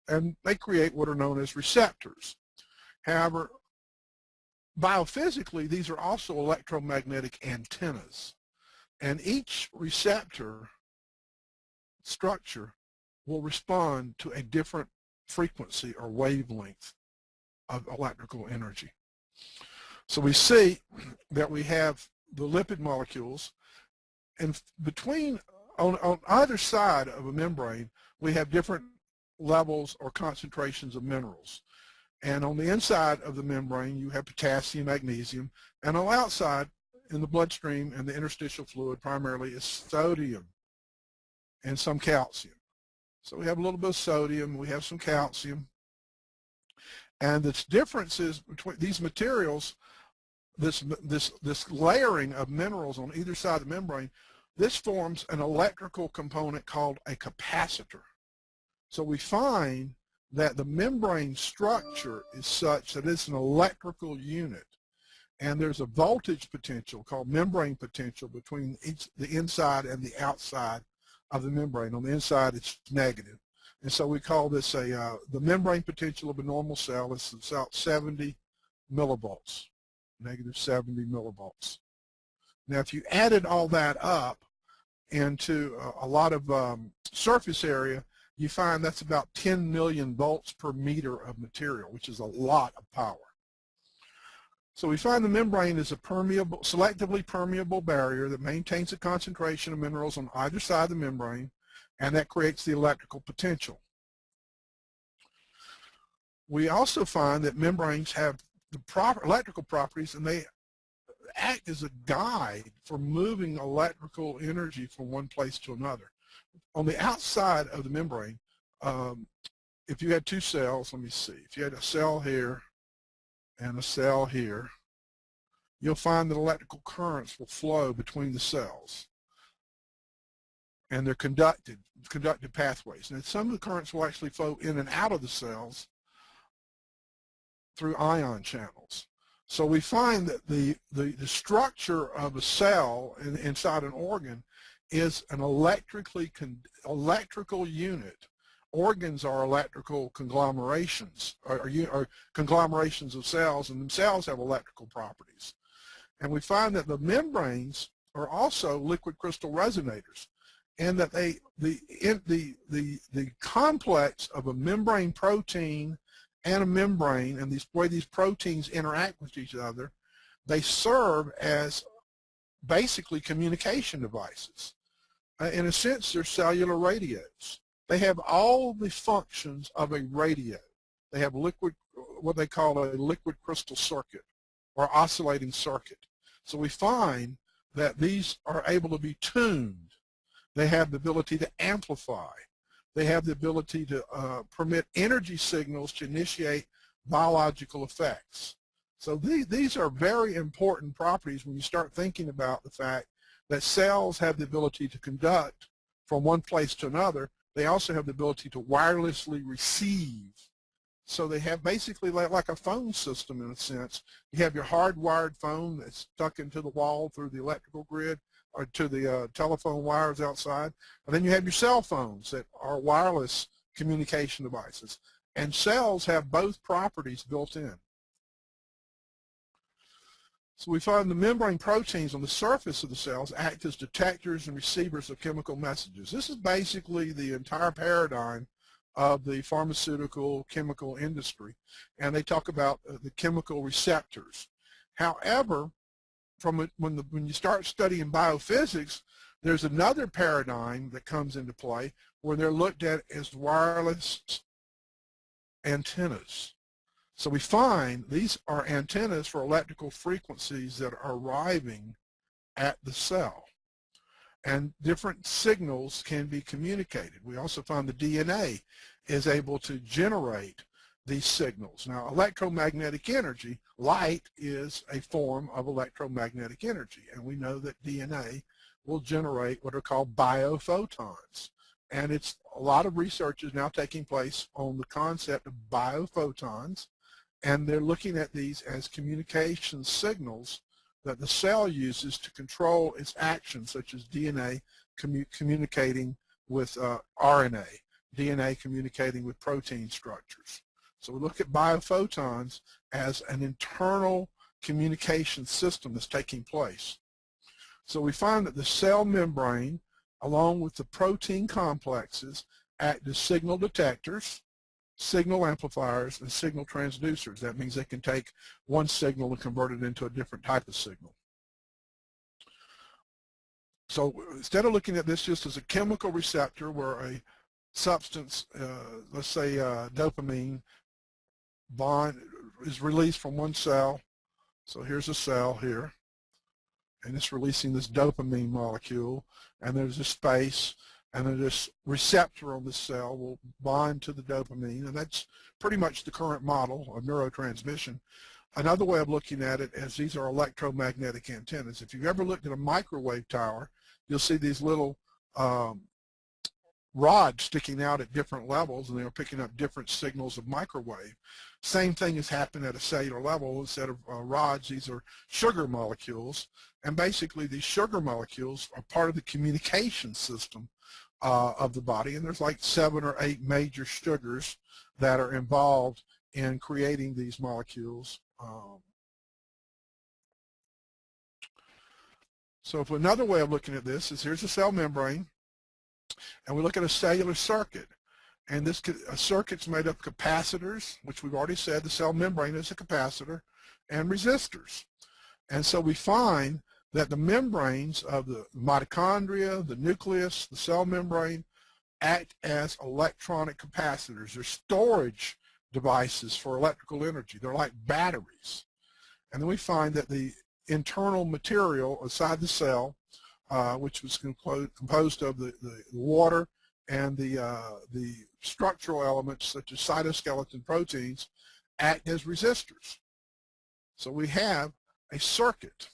and they create what are known as receptors. However, biophysically, these are also electromagnetic antennas, and each receptor structure will respond to a different frequency or wavelength of electrical energy. So we see that we have the lipid molecules, and between, on either side of a membrane, we have different levels or concentrations of minerals. And on the inside of the membrane, you have potassium, magnesium, and on the outside, in the bloodstream and the interstitial fluid, primarily is sodium and some calcium. So we have a little bit of sodium, we have some calcium, and the differences between these materials, this layering of minerals on either side of the membrane, this forms an electrical component called a capacitor. So we find that the membrane structure is such that it's an electrical unit, and there's a voltage potential called membrane potential between the inside and the outside of the membrane. On the inside, it's negative, and so we call this the membrane potential of a normal cell is about 70 millivolts, negative 70 millivolts. Now, if you added all that up into a lot of surface area, you find that's about 10 million volts per meter of material, which is a lot of power. So we find the membrane is a permeable, selectively permeable barrier that maintains the concentration of minerals on either side of the membrane, and that creates the electrical potential. We also find that membranes have the proper electrical properties, and they act as a guide for moving electrical energy from one place to another. On the outside of the membrane, if you had two cells, let me see, if you had a cell here and a cell here, you'll find that electrical currents will flow between the cells, and they're conductive pathways. And some of the currents will actually flow in and out of the cells through ion channels. So we find that the structure of a cell inside an organ is an electrical unit. Organs are electrical conglomerations, or conglomerations of cells, and themselves have electrical properties. And we find that the membranes are also liquid crystal resonators, and that the complex of a membrane protein and a membrane, and the way these proteins interact with each other, they serve as basically communication devices. In a sense, they're cellular radios. They have all the functions of a radio. They have what they call a liquid crystal circuit or oscillating circuit. So we find that these are able to be tuned. They have the ability to amplify. They have the ability to permit energy signals to initiate biological effects. So these are very important properties when you start thinking about the fact that cells have the ability to conduct from one place to another. They also have the ability to wirelessly receive. So they have basically like a phone system in a sense. You have your hardwired phone that's stuck into the wall through the electrical grid or to the telephone wires outside. And then you have your cell phones that are wireless communication devices. And cells have both properties built in. So we find the membrane proteins on the surface of the cells act as detectors and receivers of chemical messages. This is basically the entire paradigm of the pharmaceutical chemical industry, and they talk about the chemical receptors. However, when you start studying biophysics, there's another paradigm that comes into play where they're looked at as wireless antennas. So we find these are antennas for electrical frequencies that are arriving at the cell, and different signals can be communicated. We also find the DNA is able to generate these signals. Now, electromagnetic energy, light is a form of electromagnetic energy, and we know that DNA will generate what are called biophotons. And it's a lot of research is now taking place on the concept of biophotons, and they're looking at these as communication signals that the cell uses to control its actions, such as DNA communicating with RNA, DNA communicating with protein structures. So we look at biophotons as an internal communication system that's taking place. So we find that the cell membrane, along with the protein complexes, act as signal detectors, signal amplifiers, and signal transducers. That means they can take one signal and convert it into a different type of signal. So instead of looking at this just as a chemical receptor where a substance, let's say dopamine, bond is released from one cell. So here's a cell here, and it's releasing this dopamine molecule, and there's a space, and then this receptor on the cell will bind to the dopamine, and that's pretty much the current model of neurotransmission. Another way of looking at it is these are electromagnetic antennas. If you've ever looked at a microwave tower, you'll see these little rods sticking out at different levels, and they're picking up different signals of microwave. Same thing has happened at a cellular level. Instead of rods, these are sugar molecules, and basically these sugar molecules are part of the communication system of the body, and there's like 7 or 8 major sugars that are involved in creating these molecules. So if another way of looking at this is here's a cell membrane, and we look at a cellular circuit, and this circuit's made up of capacitors, which we've already said the cell membrane is a capacitor, and resistors. And so we find that the membranes of the mitochondria, the nucleus, the cell membrane act as electronic capacitors. They're storage devices for electrical energy. They're like batteries. And then we find that the internal material inside the cell, which was composed of the water and the structural elements such as cytoskeleton proteins, act as resistors. So we have a circuit.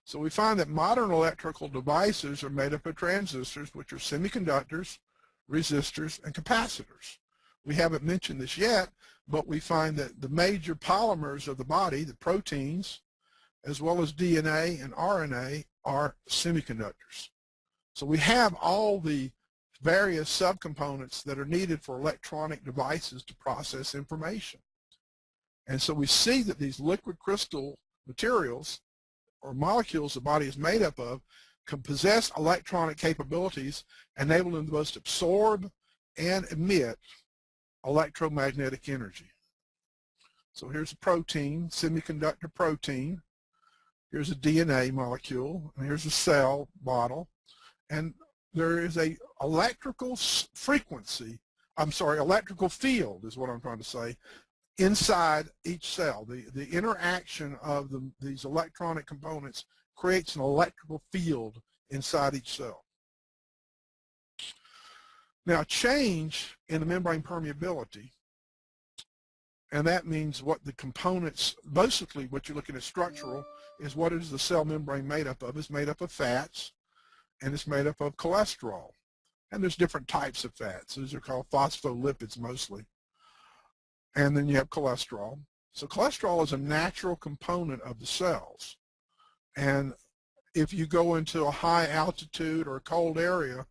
So we find that modern electrical devices are made up of transistors, which are semiconductors, resistors, and capacitors. We haven't mentioned this yet, but we find that the major polymers of the body, the proteins, as well as DNA and RNA, are semiconductors. So we have all the various subcomponents that are needed for electronic devices to process information. And so we see that these liquid crystal materials or molecules the body is made up of can possess electronic capabilities, enabling them to both absorb and emit electromagnetic energy. So here's a protein, semiconductor protein. Here's a DNA molecule, and here's a cell model. And there is a electrical frequency, electrical field is what I'm trying to say, inside each cell. The interaction of these electronic components creates an electrical field inside each cell. Now, change in the membrane permeability, and that means what the components, basically what you're looking at structural, is what is the cell membrane made up of? It's made up of fats, and it's made up of cholesterol. And there's different types of fats. These are called phospholipids mostly. And then you have cholesterol. So cholesterol is a natural component of the cells. And if you go into a high altitude or a cold area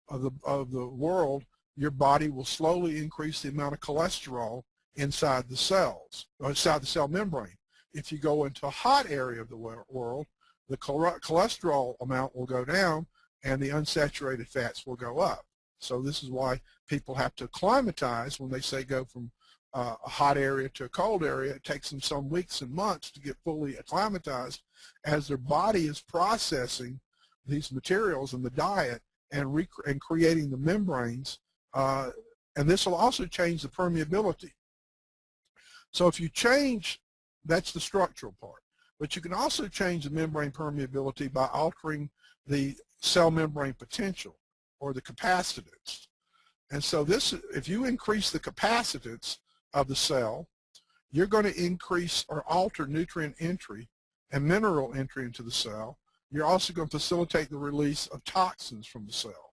of the world, your body will slowly increase the amount of cholesterol inside the cells, or inside the cell membrane. If you go into a hot area of the world, the cholesterol amount will go down and the unsaturated fats will go up. So this is why people have to acclimatize when they say go from a hot area to a cold area. It takes them some weeks and months to get fully acclimatized as their body is processing these materials in the diet and creating the membranes. And this will also change the permeability. So if you change, that's the structural part. But you can also change the membrane permeability by altering the cell membrane potential or the capacitance. And so this, if you increase the capacitance of the cell, you're going to increase or alter nutrient entry and mineral entry into the cell. You're also going to facilitate the release of toxins from the cell.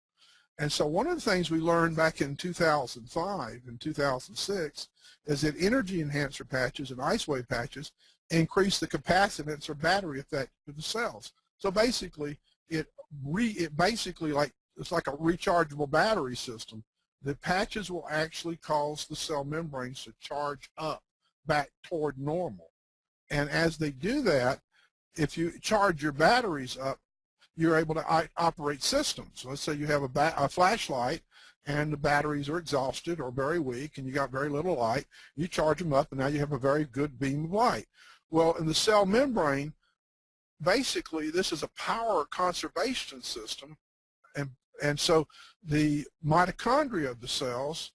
And so one of the things we learned back in 2005 and 2006 is that energy enhancer patches and ice wave patches increase the capacitance or battery effect of the cells. So basically, it's like a rechargeable battery system. The patches will actually cause the cell membranes to charge up back toward normal. And as they do that, if you charge your batteries up, you're able to operate systems. Let's say you have a flashlight and the batteries are exhausted or very weak and you got very little light. You charge them up and now you have a very good beam of light. Well, in the cell membrane, basically this is a power conservation system, and so the mitochondria of the cells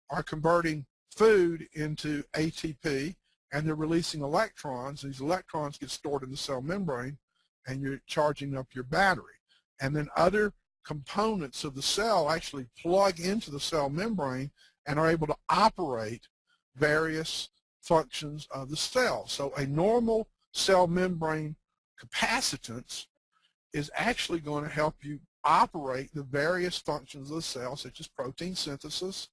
are converting food into ATP and they're releasing electrons. These electrons get stored in the cell membrane and you're charging up your battery. And then other components of the cell actually plug into the cell membrane and are able to operate various functions of the cell. So a normal cell membrane capacitance is actually going to help you operate the various functions of the cell, such as protein synthesis.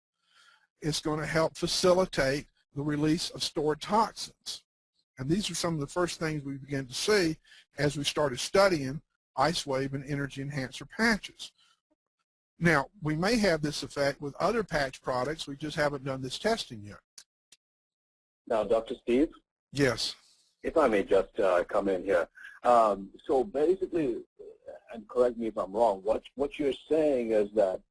It's going to help facilitate the release of stored toxins. And these are some of the first things we began to see as we started studying ice wave and energy enhancer patches. Now, we may have this effect with other patch products. We just haven't done this testing yet. Now, Dr. Steve? Yes. If I may just come in here. So basically, and correct me if I'm wrong, what you're saying is that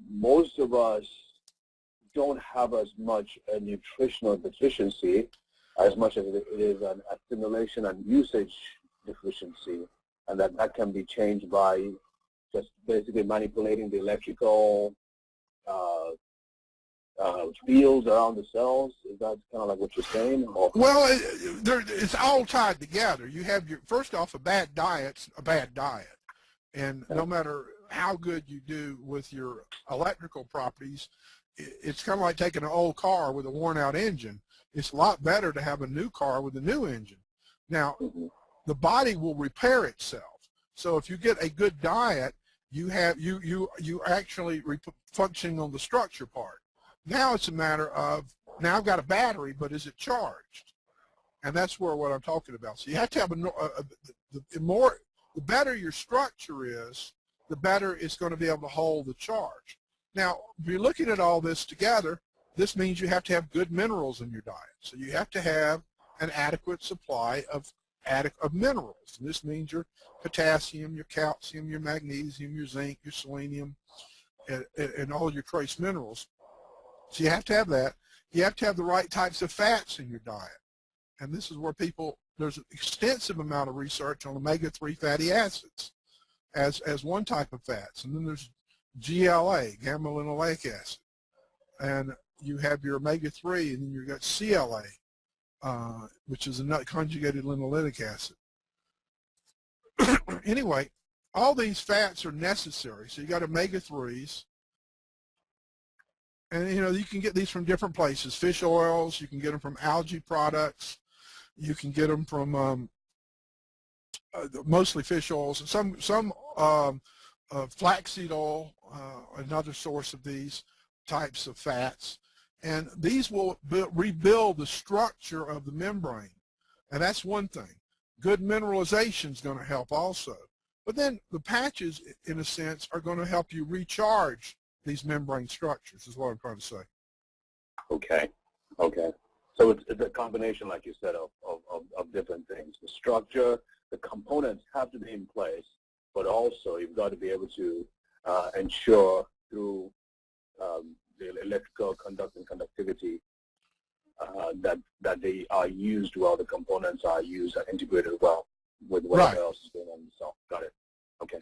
most of us don't have as much a nutritional deficiency as much as it is an assimilation and usage deficiency, and that can be changed by just basically manipulating the electrical fields around the cells. Is that kind of like what you're saying? Or? Well, it's all tied together. You have first off, a bad diet's a bad diet. And no matter how good you do with your electrical properties, it's kind of like taking an old car with a worn out engine. It's a lot better to have a new car with a new engine. Now, the body will repair itself. So if you get a good diet, you actually functioning on the structure part. Now it's a matter of, now I've got a battery, but is it charged? And that's what I'm talking about. So you have to have the better your structure is, the better it's going to be able to hold the charge. Now, if you're looking at all this together, this means you have to have good minerals in your diet. So you have to have an adequate supply of minerals. And this means your potassium, your calcium, your magnesium, your zinc, your selenium, and all your trace minerals. So you have to have that. You have to have the right types of fats in your diet. And this is where there's an extensive amount of research on omega-3 fatty acids as one type of fats. And then there's GLA, gamma linoleic acid. And you have your omega-3, and then you've got CLA, which is a conjugated linoleic acid. Anyway, all these fats are necessary. So you got omega-3s, and you can get these from different places. Fish oils, you can get them from algae products, you can get them from mostly fish oils, and some flaxseed oil, another source of these types of fats, and these will rebuild the structure of the membrane, and that's one thing. Good mineralization is going to help also, but then the patches, in a sense, are going to help you recharge these membrane structures, is what I'm trying to say. Okay. So it's a combination, like you said, of different things. The structure, the components have to be in place, but also you've got to be able to ensure through the electrical conductivity that they are used well, the components are used and integrated well with whatever else is going on in the cell. Got it. Okay.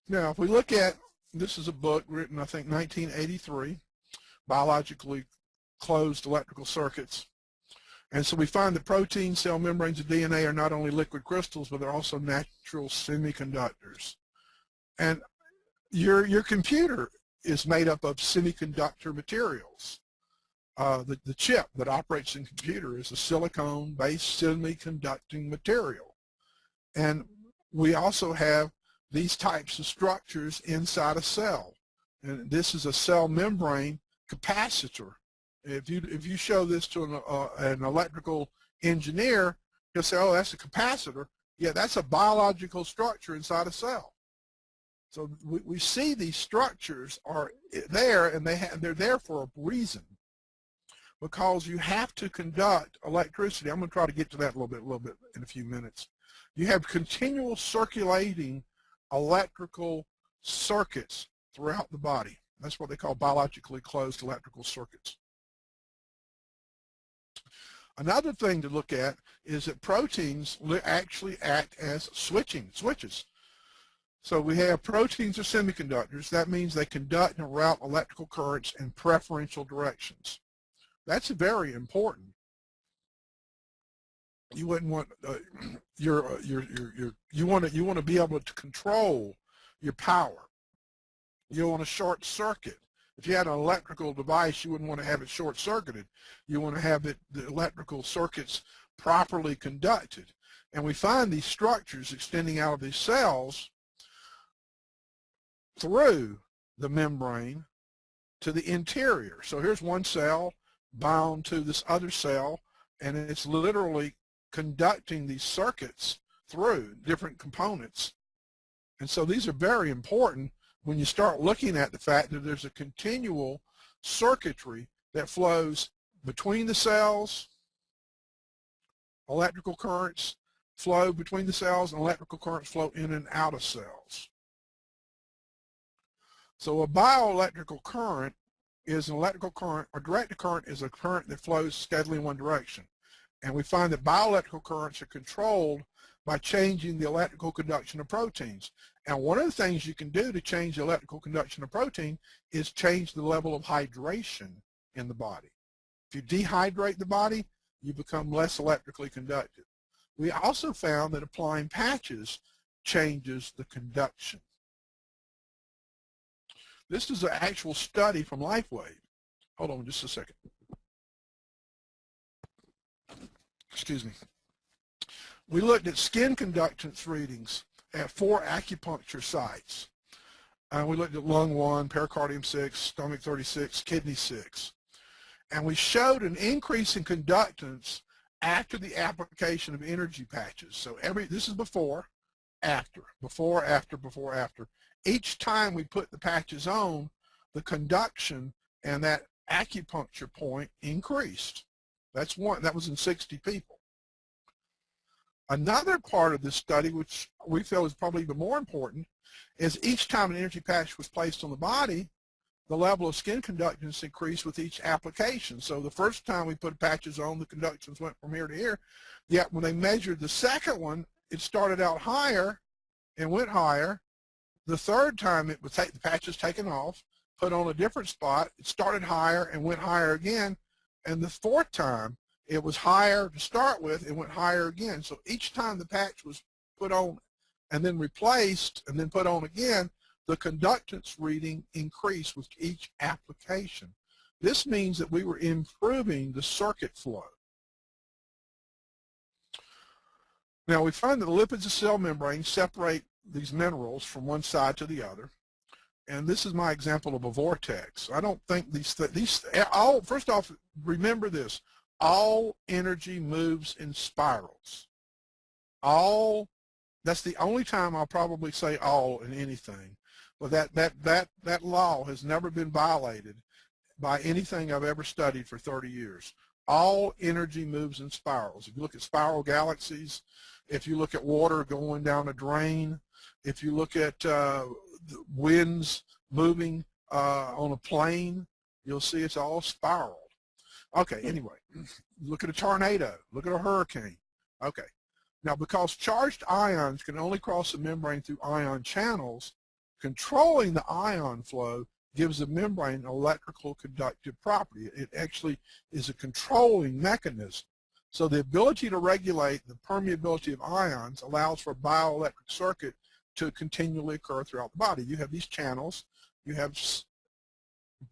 Now, if we look at, this is a book written, I think, 1983, Biologically Closed Electrical Circuits. And so we find that protein, cell membranes, and DNA are not only liquid crystals, but they're also natural semiconductors. And your computer is made up of semiconductor materials. The chip that operates in the computer is a silicone-based semiconducting material. And we also have these types of structures inside a cell. And this is a cell membrane capacitor. If you show this to an electrical engineer, he'll say, oh, that's a capacitor. Yeah, that's a biological structure inside a cell. So we see these structures are there, and they're there for a reason, because you have to conduct electricity. I'm going to try to get to that a little bit in a few minutes. You have continual circulating electrical circuits throughout the body. That's what they call biologically closed electrical circuits. Another thing to look at is that proteins actually act as switches. So we have proteins are semiconductors. That means they conduct and route electrical currents in preferential directions. That's very important. You wouldn't want you want to be able to control your power. You want a short circuit. If you had an electrical device, you wouldn't want to have it short-circuited. You want to have the electrical circuits properly conducted. And we find these structures extending out of these cells through the membrane to the interior. So here's one cell bound to this other cell, and it's literally conducting these circuits through different components. And so these are very important when you start looking at the fact that there's a continual circuitry that flows between the cells. Electrical currents flow between the cells, and electrical currents flow in and out of cells. So a bioelectrical current is an electrical current, or directed current is a current that flows steadily in one direction. And we find that bioelectrical currents are controlled by changing the electrical conduction of proteins. And one of the things you can do to change the electrical conduction of protein is change the level of hydration in the body. If you dehydrate the body, you become less electrically conductive. We also found that applying patches changes the conduction. This is an actual study from LifeWave. Hold on just a second. Excuse me. We looked at skin conductance readings at 4 acupuncture sites. We looked at lung 1, pericardium 6, stomach 36, kidney 6. And we showed an increase in conductance after the application of energy patches. So this is before, after, before, after, before, after. Each time we put the patches on, the conduction and that acupuncture point increased. That's one. That was in 60 people. Another part of this study, which we feel is probably even more important, is each time an energy patch was placed on the body, the level of skin conductance increased with each application. So the first time we put patches on, the conductance went from here to here. Yet when they measured the second one, it started out higher and went higher. The third time it was the patches taken off, put on a different spot. It started higher and went higher again. And the fourth time, it was higher to start with and went higher again. So each time the patch was put on and then replaced and then put on again, the conductance reading increased with each application. This means that we were improving the circuit flow. Now, we find that the lipids of cell membranes separate these minerals from one side to the other. And this is my example of a vortex. I don't think first off, remember this. All energy moves in spirals. That's the only time I'll probably say all in anything. But that law has never been violated by anything I've ever studied for 30 years. All energy moves in spirals. If you look at spiral galaxies, if you look at water going down a drain, if you look at winds moving on a plane, you'll see it's all spiraled. Okay, anyway, look at a tornado, look at a hurricane. Okay, now because charged ions can only cross the membrane through ion channels, controlling the ion flow gives the membrane an electrical conductive property. It actually is a controlling mechanism. So the ability to regulate the permeability of ions allows for a bioelectric circuit to continually occur throughout the body. You have these channels, you have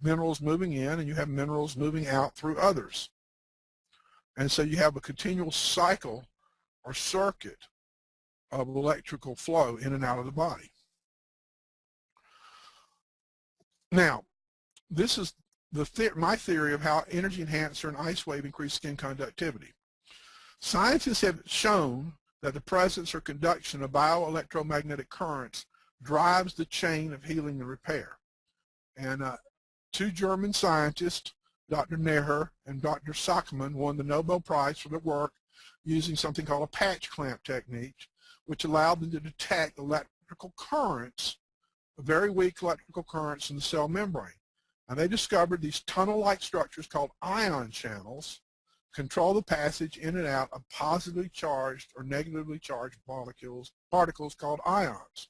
minerals moving in, and you have minerals moving out through others. And so you have a continual cycle or circuit of electrical flow in and out of the body. Now, this is my theory of how energy enhancer and ice wave increase skin conductivity. Scientists have shown that the presence or conduction of bioelectromagnetic currents drives the chain of healing and repair. And two German scientists, Dr. Neher and Dr. Sackmann, won the Nobel Prize for their work using something called a patch clamp technique, which allowed them to detect electrical currents, very weak electrical currents in the cell membrane. And they discovered these tunnel-like structures called ion channels control the passage in and out of positively charged or negatively charged particles called ions.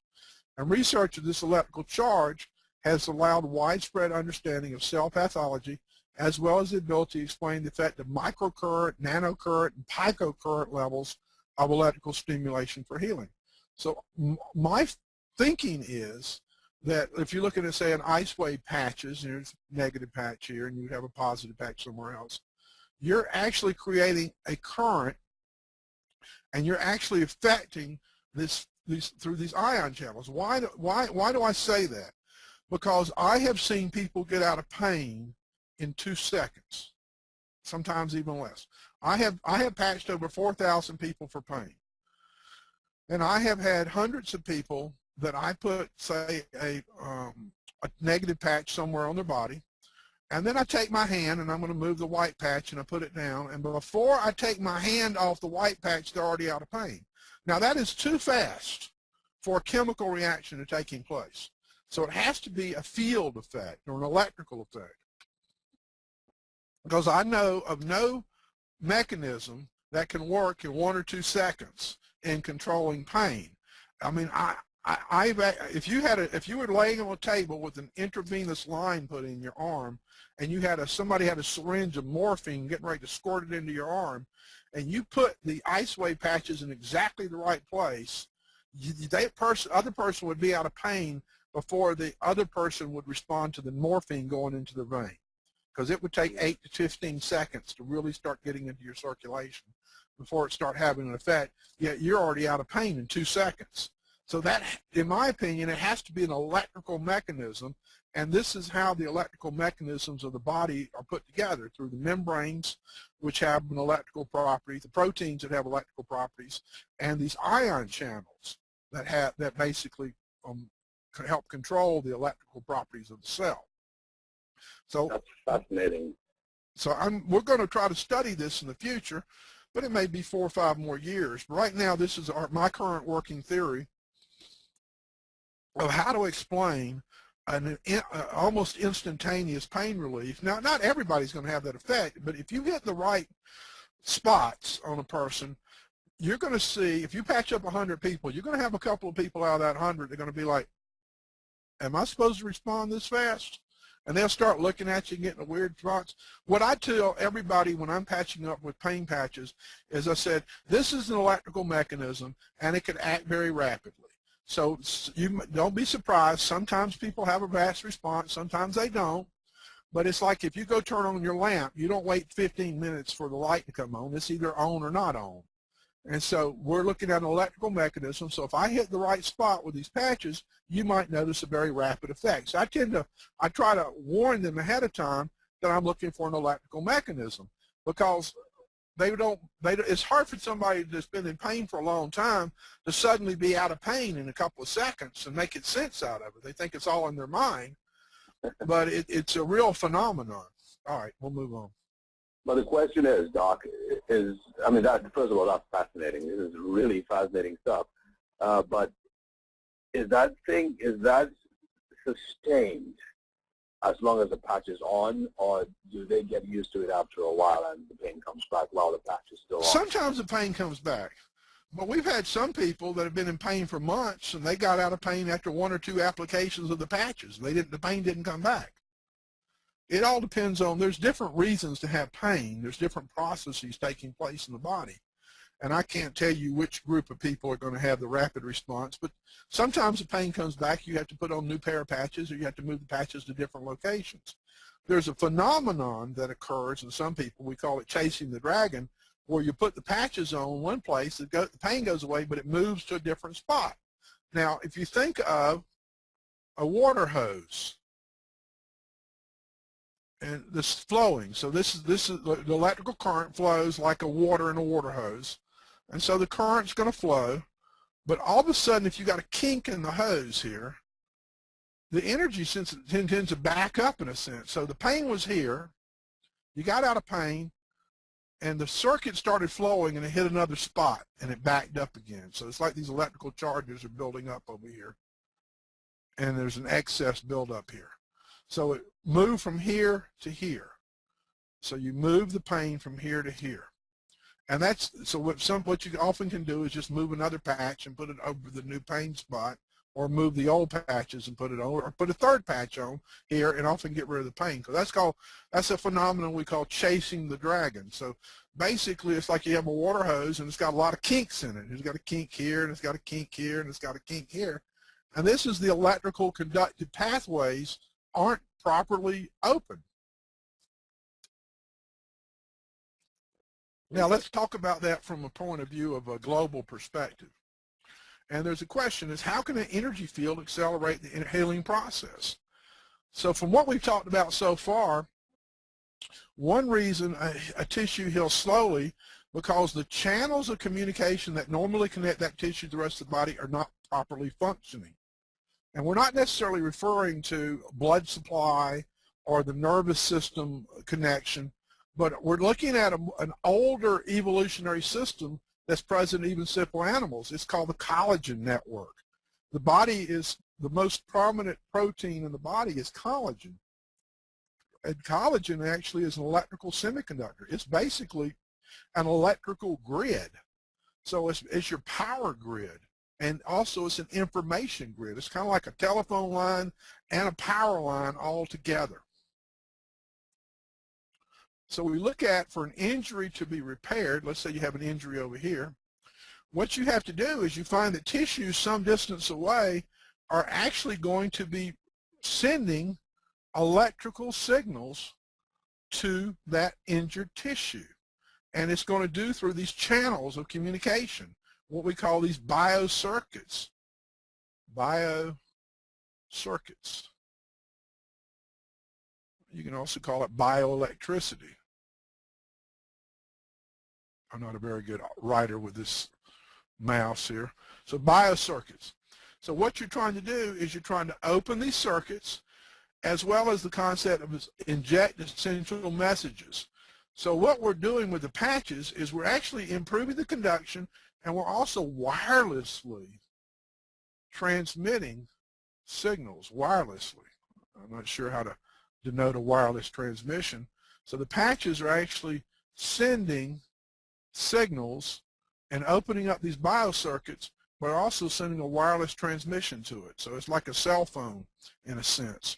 And research of this electrical charge has allowed widespread understanding of cell pathology, as well as the ability to explain the effect of microcurrent, nanocurrent, and picocurrent levels of electrical stimulation for healing. So my thinking is that if you're looking at, say, an ice wave patches, and there's a negative patch here, and you have a positive patch somewhere else, you're actually creating a current, and you're actually affecting this through these ion channels. Why do I say that? Because I have seen people get out of pain in 2 seconds, sometimes even less. I have patched over 4,000 people for pain, and I have had hundreds of people that I put, say, a negative patch somewhere on their body, and then I take my hand and I'm going to move the white patch and I put it down, and before I take my hand off the white patch, they're already out of pain. Now that is too fast for a chemical reaction to taking place. So it has to be a field effect or an electrical effect. Because I know of no mechanism that can work in 1 or 2 seconds in controlling pain. I mean, if you were laying on a table with an intravenous line put in your arm, and you had somebody had a syringe of morphine getting ready to squirt it into your arm, and you put the ice wave patches in exactly the right place, other person would be out of pain before the other person would respond to the morphine going into the vein, because it would take 8 to 15 seconds to really start getting into your circulation before it start having an effect. Yet you're already out of pain in 2 seconds. So that, in my opinion, it has to be an electrical mechanism, and this is how the electrical mechanisms of the body are put together, through the membranes, which have an electrical property, the proteins that have electrical properties, and these ion channels that basically can help control the electrical properties of the cell. So that's fascinating. So we're going to try to study this in the future, but it may be 4 or 5 more years. But right now, this is my current working theory of how to explain an almost instantaneous pain relief. Now, not everybody's going to have that effect, but if you hit the right spots on a person, you're going to see, if you patch up 100 people, you're going to have a couple of people out of that 100 that are going to be like, am I supposed to respond this fast? and they'll start looking at you and getting a weird response. What I tell everybody when I'm patching up with pain patches is I said, this is an electrical mechanism and it can act very rapidly. So you don't be surprised. Sometimes people have a fast response, sometimes they don't. But it's like if you go turn on your lamp, you don't wait 15 minutes for the light to come on. It's either on or not on. And so we're looking at an electrical mechanism. So if I hit the right spot with these patches, you might notice a very rapid effect. So I try to warn them ahead of time that I'm looking for an electrical mechanism, because it's hard for somebody that's been in pain for a long time to suddenly be out of pain in a couple of seconds and make sense out of it. They think it's all in their mind, but it's a real phenomenon. All right, we'll move on. But the question is, Doc, first of all, that's fascinating. This is really fascinating stuff. But is that sustained as long as the patch is on, or do they get used to it after a while and the pain comes back while the patch is still on? Sometimes the pain comes back. But we've had some people that have been in pain for months, and they got out of pain after 1 or 2 applications of the patches. The pain didn't come back. It all depends on, there's different reasons to have pain. There's different processes taking place in the body. And I can't tell you which group of people are going to have the rapid response, but sometimes the pain comes back. You have to put on a new pair of patches, or you have to move the patches to different locations. There's a phenomenon that occurs in some people, we call it chasing the dragon, where you put the patches on one place, the pain goes away, but it moves to a different spot. Now, if you think of a water hose, and this flowing, so this is the electrical current flows like a water in a water hose, and so the current's going to flow, but all of a sudden, if you got a kink in the hose here, the energy tends to back up in a sense. So the pain was here, you got out of pain, and the circuit started flowing, and it hit another spot, and it backed up again. So it's like these electrical charges are building up over here, and there's an excess buildup here. So it moved from here to here. So you move the pain from here to here. And that's, so what you often can do is just move another patch and put it over the new pain spot, or move the old patches and put it on, or put a third patch on here and often get rid of the pain. Because that's a phenomenon we call chasing the dragon. So basically it's like you have a water hose and it's got a lot of kinks in it. It's got a kink here, and it's got a kink here, and it's got a kink here. And this is the electrical conductive pathways aren't properly open. Now let's talk about that from a point of view of a global perspective. And there's a question is, how can an energy field accelerate the healing process? So from what we've talked about so far, one reason a tissue heals slowly, because the channels of communication that normally connect that tissue to the rest of the body are not properly functioning. And we're not necessarily referring to blood supply or the nervous system connection, but we're looking at an older evolutionary system that's present in even simple animals. It's called the collagen network. The body is, the most prominent protein in the body is collagen. And collagen actually is an electrical semiconductor. It's basically an electrical grid. So it's your power grid. And also it's an information grid. It's kind of like a telephone line and a power line all together. So we look at, for an injury to be repaired, let's say you have an injury over here, what you have to do is you find that tissues some distance away are actually going to be sending electrical signals to that injured tissue. And it's going to do through these channels of communication, what we call these biocircuits. Biocircuits. You can also call it bioelectricity. I'm not a very good writer with this mouse here. So biocircuits. So what you're trying to do is you're trying to open these circuits, as well as the concept of inject essential messages. So what we're doing with the patches is we're actually improving the conduction, and we're also wirelessly transmitting signals wirelessly. I'm not sure how to denote a wireless transmission. So the patches are actually sending signals and opening up these biocircuits, but also sending a wireless transmission to it. So it's like a cell phone in a sense.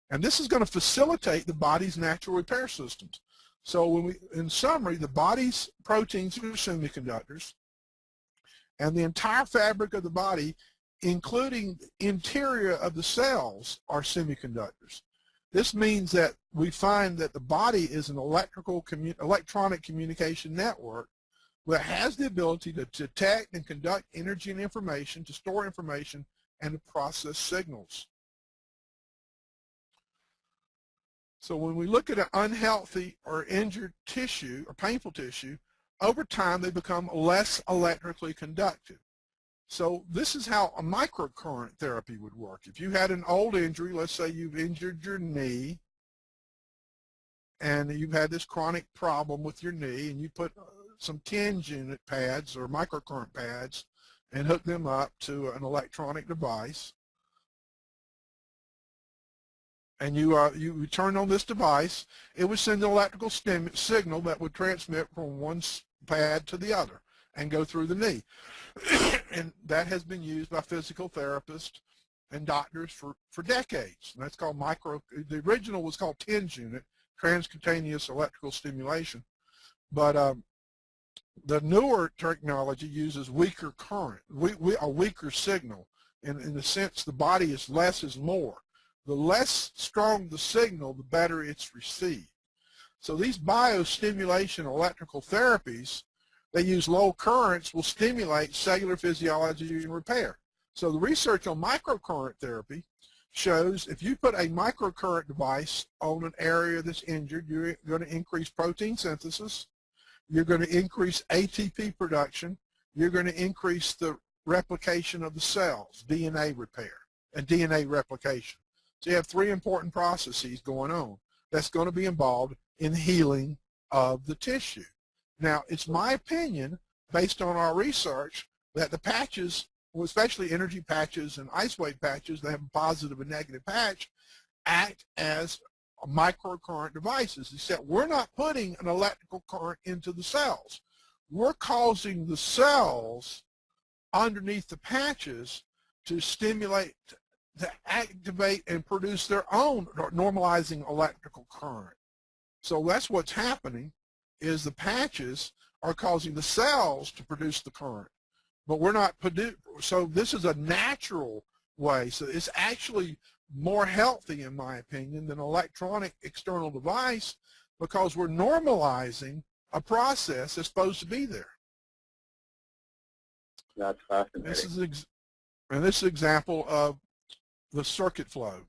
And this is going to facilitate the body's natural repair systems. So when in summary, the body's proteins are semiconductors, and the entire fabric of the body, including the interior of the cells, are semiconductors. This means that we find that the body is an electronic communication network that has the ability to detect and conduct energy and information, to store information, and to process signals. So when we look at an unhealthy or injured tissue or painful tissue, over time they become less electrically conductive. So this is how a microcurrent therapy would work. If you had an old injury, let's say you've injured your knee, and you've had this chronic problem with your knee, and you put some 10-unit pads or microcurrent pads and hook them up to an electronic device, and you turn on this device, it would send an electrical signal that would transmit from one pad to the other and go through the knee. And that has been used by physical therapists and doctors for decades. And that's called the original was called TENS unit, transcutaneous electrical stimulation. But the newer technology uses weaker current, a weaker signal. In the sense the body is less is more. The less strong the signal, the better it's received. So these biostimulation electrical therapies, they use low currents, will stimulate cellular physiology and repair. So the research on microcurrent therapy shows if you put a microcurrent device on an area that's injured, you're going to increase protein synthesis, you're going to increase ATP production, you're going to increase the replication of the cells, DNA repair, and DNA replication. So you have three important processes going on that's going to be involved in healing of the tissue. Now, it's my opinion, based on our research, that the patches, especially energy patches and ice wave patches that have a positive and negative patch, act as microcurrent devices, except we're not putting an electrical current into the cells. We're causing the cells underneath the patches to stimulate, to activate and produce their own normalizing electrical current. So that's what's happening, is the patches are causing the cells to produce the current. But we're not so this is a natural way. So it's actually more healthy, in my opinion, than an electronic external device, because we're normalizing a process that's supposed to be there. That's fascinating. This is an example of the circuit flow.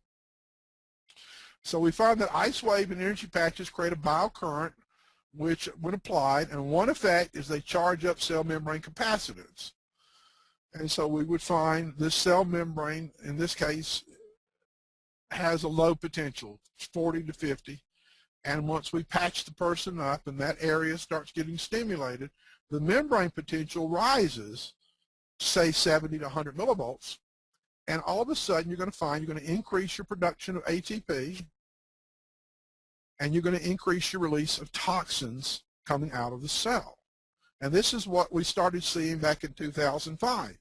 So we find that ice wave and energy patches create a biocurrent, which, when applied, and one effect is they charge up cell membrane capacitance. And so we would find this cell membrane, in this case, has a low potential, 40 to 50. And once we patch the person up and that area starts getting stimulated, the membrane potential rises, say 70 to 100 millivolts. And all of a sudden, you're going to find you're going to increase your production of ATP, and you're going to increase your release of toxins coming out of the cell. And this is what we started seeing back in 2005.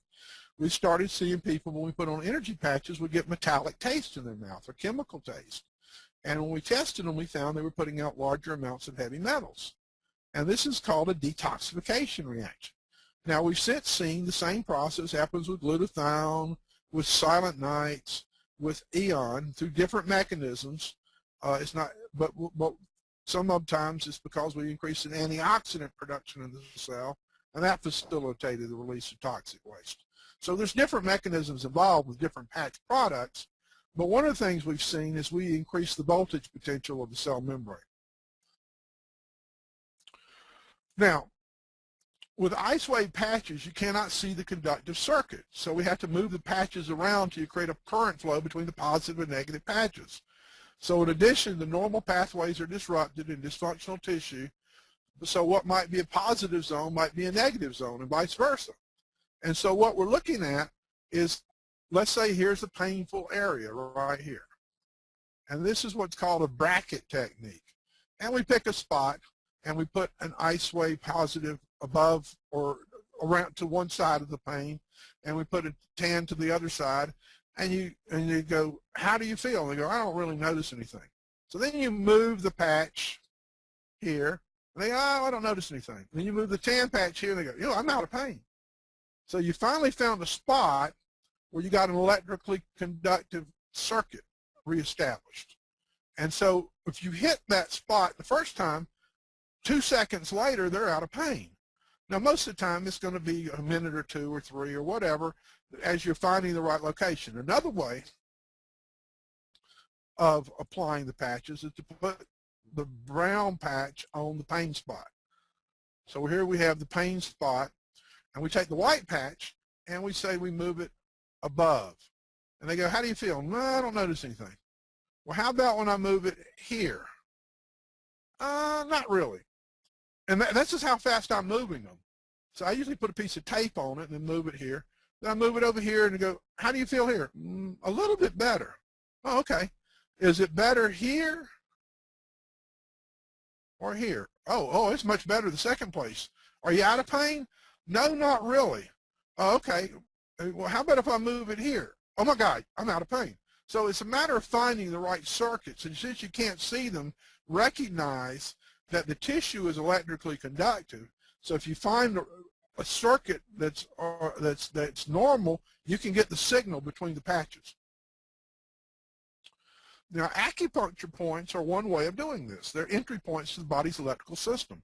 We started seeing people, when we put on energy patches, would get metallic taste in their mouth, or chemical taste. And when we tested them, we found they were putting out larger amounts of heavy metals. And this is called a detoxification reaction. Now, we've since seen the same process happens with glutathione, with silent nights, with Eon, through different mechanisms. It's not, but sometimes it's because we increase an antioxidant production in the cell, and that facilitated the release of toxic waste. So there's different mechanisms involved with different patch products, but one of the things we've seen is we increase the voltage potential of the cell membrane. Now, with ice wave patches, you cannot see the conductive circuit, so we have to move the patches around to create a current flow between the positive and negative patches. So in addition, the normal pathways are disrupted in dysfunctional tissue, so what might be a positive zone might be a negative zone, and vice versa. And so what we're looking at is, let's say here's a painful area right here. And this is what's called a bracket technique. And we pick a spot, and we put an ice wave positive above or around to one side of the pain, and we put a tan to the other side, and you go, how do you feel? And they go, I don't really notice anything. So then you move the patch here, and they go, oh, I don't notice anything. And then you move the tan patch here, and they go, yo, I'm out of pain. So you finally found a spot where you got an electrically conductive circuit reestablished. And so if you hit that spot the first time, 2 seconds later, they're out of pain. Now, most of the time, it's going to be a minute or 2 or 3 or whatever as you're finding the right location. Another way of applying the patches is to put the brown patch on the pain spot. So here we have the pain spot, and we take the white patch, and we say we move it above. And they go, how do you feel? No, I don't notice anything. Well, how about when I move it here? Not really. And that's just how fast I'm moving them. So I usually put a piece of tape on it and then move it here. Then I move it over here and go, how do you feel here? A little bit better. Oh, okay. Is it better here or here? Oh, it's much better the second place. Are you out of pain? No, not really. Oh, okay. Well, how about if I move it here? Oh my God, I'm out of pain. So it's a matter of finding the right circuits. And since you can't see them, recognize that the tissue is electrically conductive. So if you find a circuit that's normal, you can get the signal between the patches. Now, acupuncture points are one way of doing this. They're entry points to the body's electrical system.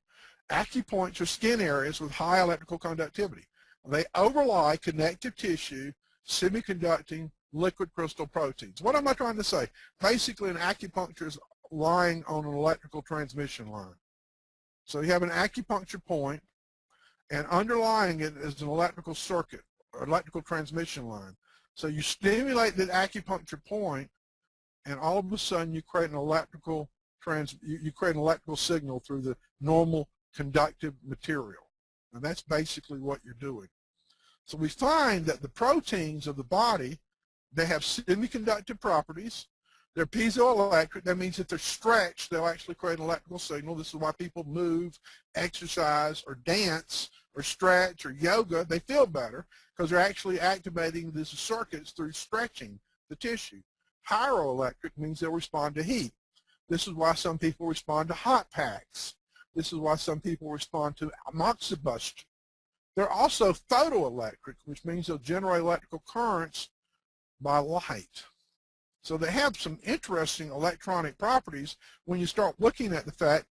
Acupoints are skin areas with high electrical conductivity. They overlie connective tissue, semiconducting liquid crystal proteins. What am I trying to say? Basically, an acupuncture is lying on an electrical transmission line. So you have an acupuncture point, and underlying it is an electrical circuit, or electrical transmission line. So you stimulate the acupuncture point, and all of a sudden you create an electrical signal through the normal conductive material. And that's basically what you're doing. So we find that the proteins of the body, they have semiconductive properties. They're piezoelectric. That means that they're stretched, they'll actually create an electrical signal. This is why people move, exercise, or dance, or stretch, or yoga. They feel better because they're actually activating these circuits through stretching the tissue. Pyroelectric means they'll respond to heat. This is why some people respond to hot packs. This is why some people respond to moxibustion. They're also photoelectric, which means they'll generate electrical currents by light. So they have some interesting electronic properties when you start looking at the fact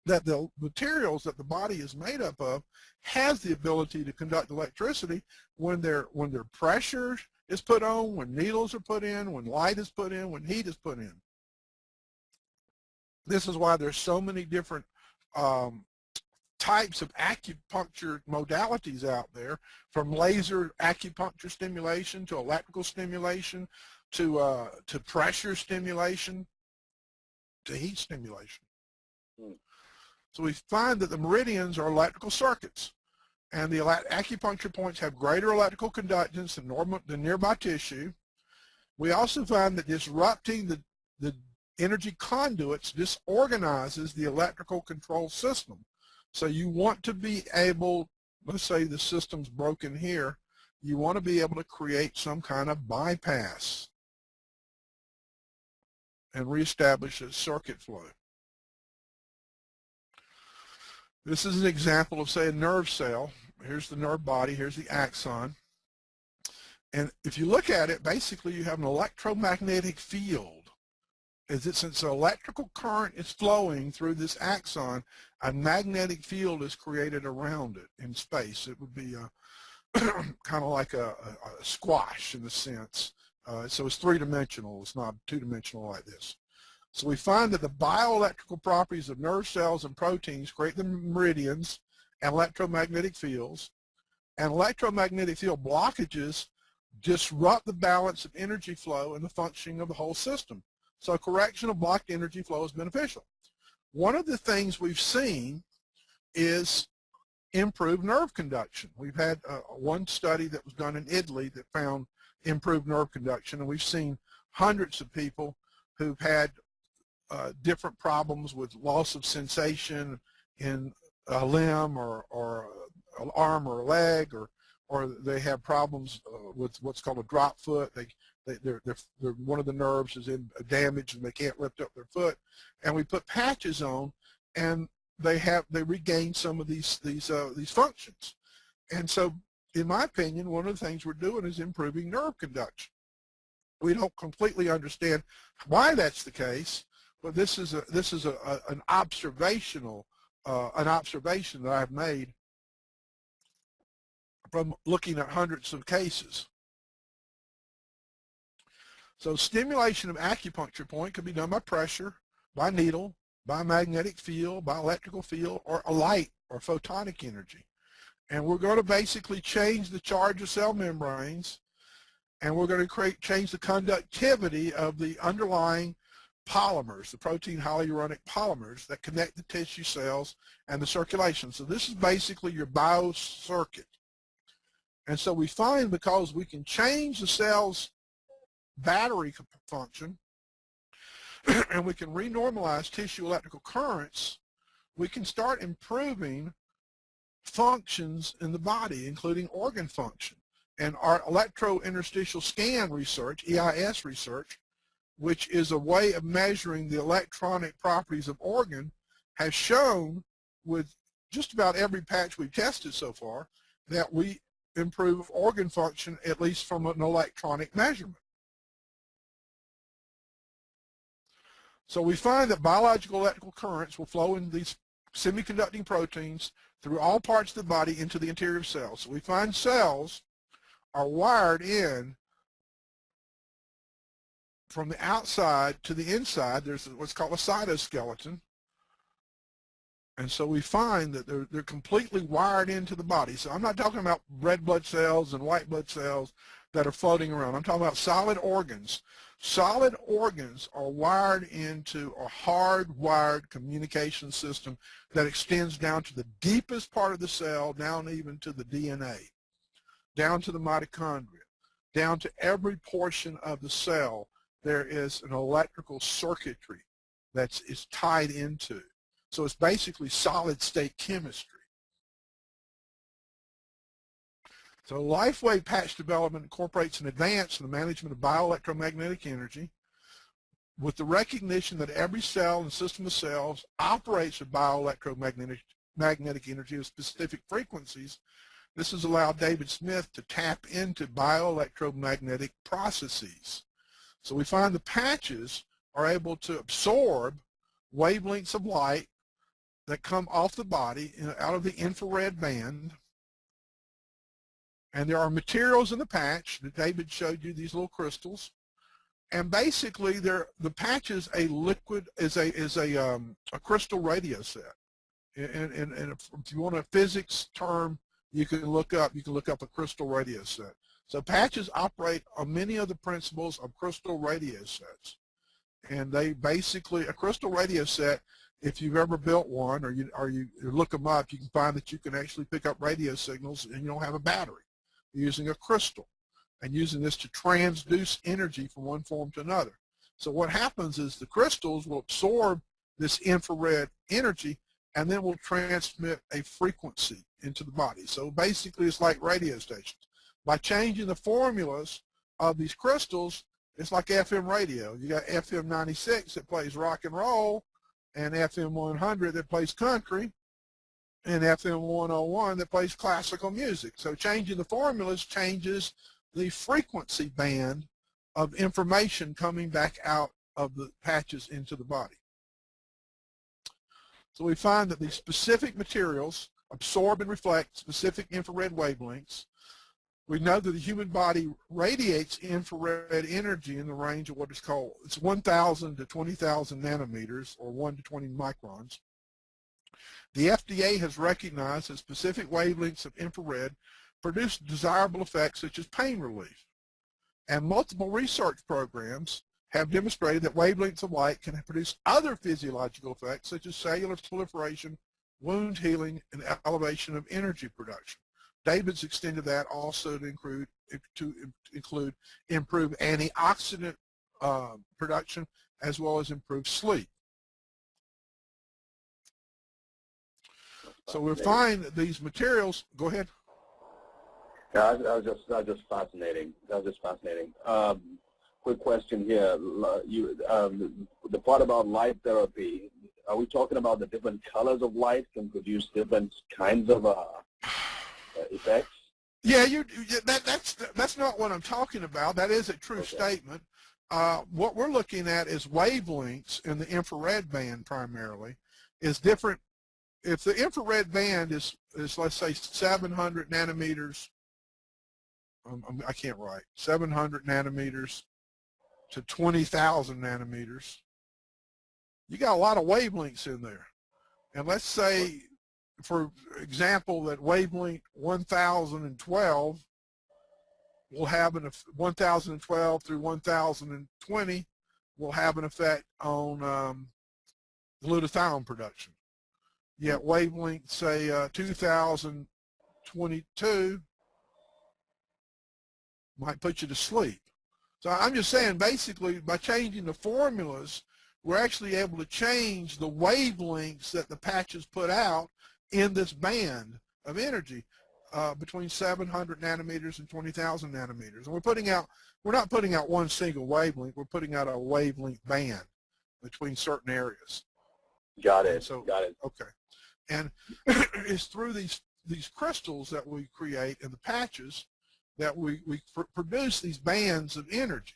that the materials that the body is made up of has the ability to conduct electricity when their pressure is put on, when needles are put in, when light is put in, when heat is put in. This is why there's so many different types of acupuncture modalities out there, from laser acupuncture stimulation to electrical stimulation to pressure stimulation to heat stimulation. So we find that the meridians are electrical circuits, and the acupuncture points have greater electrical conductance than nearby tissue. We also find that disrupting the energy conduits disorganizes the electrical control system. So you want to be able, let's say the system's broken here, you want to be able to create some kind of bypass and reestablish a circuit flow. This is an example of, say, a nerve cell. Here's the nerve body, here's the axon. And if you look at it, basically you have an electromagnetic field. Since the electrical current is flowing through this axon, a magnetic field is created around it in space. It would be kind of like a squash in a sense. So it's three-dimensional. It's not two-dimensional like this. So we find that the bioelectrical properties of nerve cells and proteins create the meridians and electromagnetic fields, and electromagnetic field blockages disrupt the balance of energy flow and the functioning of the whole system. So correction of blocked energy flow is beneficial. One of the things we've seen is improved nerve conduction. We've had one study that was done in Italy that found improved nerve conduction, and we've seen hundreds of people who've had different problems with loss of sensation in a limb or an arm or a leg or or they have problems with what's called a drop foot. They're one of the nerves is in damage and they can't lift up their foot, and we put patches on, and they regain some of these functions. And so, in my opinion, one of the things we're doing is improving nerve conduction. We don't completely understand why that's the case, but this is an observation that I've made from looking at hundreds of cases. So stimulation of acupuncture point can be done by pressure, by needle, by magnetic field, by electrical field, or a light or photonic energy. And we're going to basically change the charge of cell membranes, and we're going to change the conductivity of the underlying polymers, the protein hyaluronic polymers that connect the tissue cells and the circulation. So this is basically your biocircuit. And so we find, because we can change the cell's battery function and we can renormalize tissue electrical currents, we can start improving functions in the body, including organ function. And our electrointerstitial scan research, EIS research, which is a way of measuring the electronic properties of organ, has shown with just about every patch we've tested so far that we improve organ function, at least from an electronic measurement. So we find that biological electrical currents will flow in these semiconducting proteins through all parts of the body into the interior of cells. So we find cells are wired in from the outside to the inside. There's what's called a cytoskeleton. And so we find that they're completely wired into the body. So I'm not talking about red blood cells and white blood cells that are floating around. I'm talking about solid organs. Solid organs are wired into a hardwired communication system that extends down to the deepest part of the cell, down even to the DNA, down to the mitochondria, down to every portion of the cell. There is an electrical circuitry that is tied into. So it's basically solid state chemistry. So LifeWave patch development incorporates an advance in the management of bioelectromagnetic energy with the recognition that every cell and system of cells operates with bioelectromagnetic energy of specific frequencies. This has allowed David Smith to tap into bioelectromagnetic processes. So we find the patches are able to absorb wavelengths of light that come off the body out of the infrared band. And there are materials in the patch that David showed you, these little crystals. And basically, the patch is a liquid, is a crystal radio set. And if you want a physics term, you can look up a crystal radio set. So patches operate on many of the principles of crystal radio sets. And they basically, a crystal radio set, if you've ever built one or you look them up, you can find that you can actually pick up radio signals and you don't have a battery. You're using a crystal and using this to transduce energy from one form to another. So what happens is the crystals will absorb this infrared energy and then will transmit a frequency into the body. So basically it's like radio stations. By changing the formulas of these crystals, it's like FM radio. You got FM 96 that plays rock and roll, and FM 100 that plays country, and FM 101 that plays classical music. So changing the formulas changes the frequency band of information coming back out of the patches into the body. So we find that these specific materials absorb and reflect specific infrared wavelengths. We know that the human body radiates infrared energy in the range of what is called, it's 1,000 to 20,000 nanometers, or 1 to 20 microns. The FDA has recognized that specific wavelengths of infrared produce desirable effects such as pain relief. And multiple research programs have demonstrated that wavelengths of light can produce other physiological effects such as cellular proliferation, wound healing, and elevation of energy production. David's extended that also to include improve antioxidant production as well as improve sleep. So we'll find that these materials, go ahead. That was just fascinating. That was just fascinating. Quick question here. The part about light therapy, are we talking about the different colors of light can produce different kinds of effects? Yeah, that's not what I'm talking about. That is a true statement. What we're looking at is wavelengths in the infrared band primarily is different. If the infrared band is let's say 700 nanometers, I can't write, 700 nanometers to 20,000 nanometers, you got a lot of wavelengths in there. And let's say, for example, that wavelength 1012 will have 1012 through 1020 will have an effect on glutathione production. Yet wavelength, say 2022 might put you to sleep. So I'm just saying, basically, by changing the formulas, we're actually able to change the wavelengths that the patches put out in this band of energy between 700 nanometers and 20,000 nanometers. And we're not putting out one single wavelength, we're putting out a wavelength band between certain areas. Got it. So, got it. Okay. And it's through these crystals that we create in the patches that we produce these bands of energy.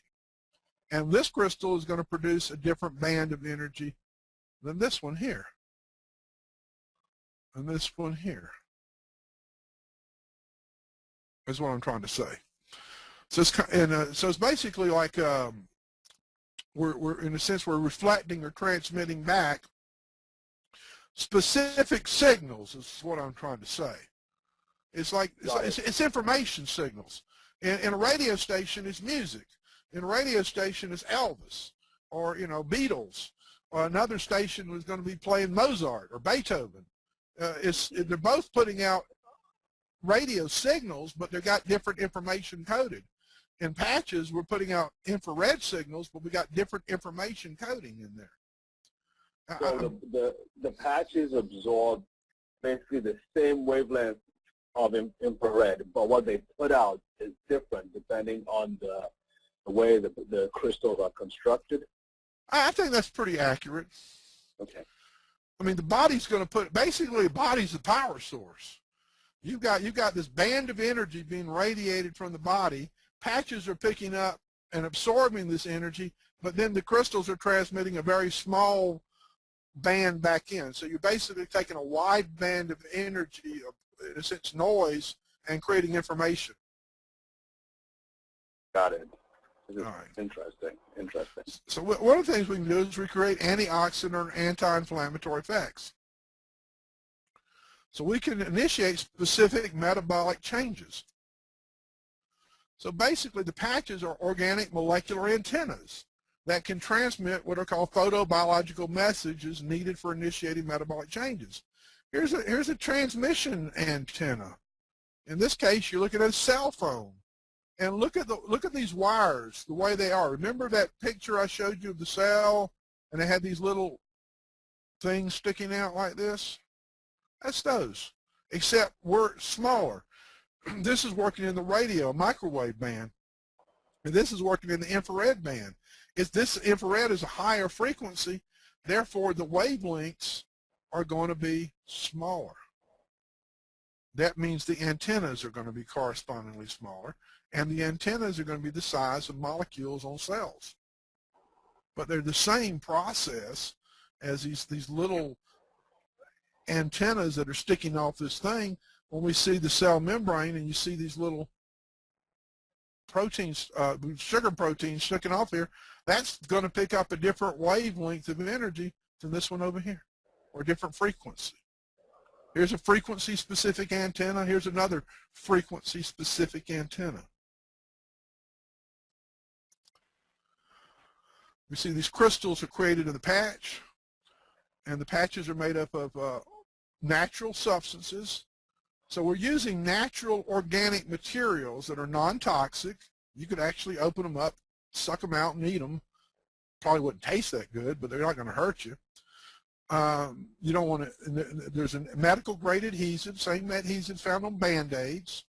And this crystal is going to produce a different band of energy than this one here. And this one here is what I'm trying to say. So it's basically like we're in a sense we're reflecting or transmitting back specific signals is what I'm trying to say. It's like it's information signals. In a radio station, it's music. In a radio station, it's Elvis, or Beatles. Or another station was going to be playing Mozart or Beethoven. They're both putting out radio signals, but they've got different information coded. In patches, we're putting out infrared signals, but we got different information coding in there. So the patches absorb basically the same wavelength of infrared, but what they put out is different depending on the way the crystals are constructed. I think that's pretty accurate. Okay. I mean, the body's going to basically the body's the power source. You've got this band of energy being radiated from the body. Patches are picking up and absorbing this energy, but then the crystals are transmitting a very small band back in. So you're basically taking a wide band of energy, in a sense noise, and creating information. Got it. All right. Interesting. Interesting. So one of the things we can do is we create antioxidant or anti-inflammatory effects. So we can initiate specific metabolic changes. So basically the patches are organic molecular antennas that can transmit what are called photobiological messages needed for initiating metabolic changes. Here's a transmission antenna. In this case, you're looking at a cell phone. And look at these wires, the way they are. Remember that picture I showed you of the cell, and they had these little things sticking out like this? That's those, except we're smaller. This is working in the radio, microwave band, and this is working in the infrared band. This infrared is a higher frequency, therefore the wavelengths are going to be smaller. That means the antennas are going to be correspondingly smaller, and the antennas are going to be the size of molecules on cells. But they're the same process as these little antennas that are sticking off this thing. When we see the cell membrane and you see these little proteins, sugar proteins sticking off here, that's going to pick up a different wavelength of energy than this one over here, or a different frequency. Here's a frequency-specific antenna. Here's another frequency-specific antenna. We see these crystals are created in the patch, and the patches are made up of natural substances. So we're using natural organic materials that are non-toxic. You could actually open them up, suck them out, and eat them. Probably wouldn't taste that good, but they're not going to hurt you. You don't want to, there's a medical grade adhesive, same adhesive found on Band-Aids.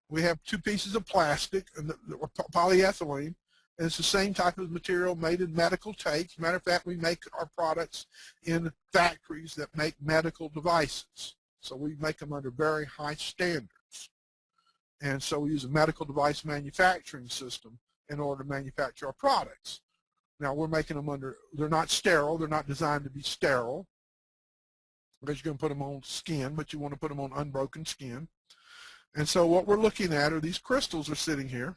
We have two pieces of plastic, or polyethylene, and it's the same type of material made in medical tapes. Matter of fact, we make our products in factories that make medical devices. So we make them under very high standards. And so we use a medical device manufacturing system in order to manufacture our products. Now we're making them under, they're not sterile, they're not designed to be sterile, because you're going to put them on skin, but you want to put them on unbroken skin. And so what we're looking at are these crystals are sitting here.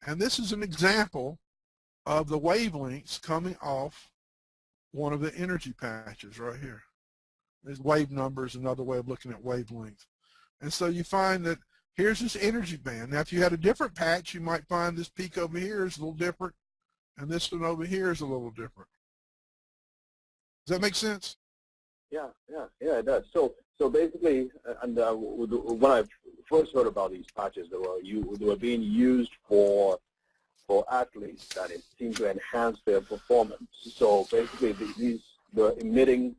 And this is an example of the wavelengths coming off one of the energy patches right here. There's wave numbers, another way of looking at wavelength. And so you find that here's this energy band. Now if you had a different patch, you might find this peak over here is a little different, and this one over here is a little different. Does that make sense? Yeah, it does. So basically, and when I first heard about these patches, they were being used for athletes that it seemed to enhance their performance. So basically, they're emitting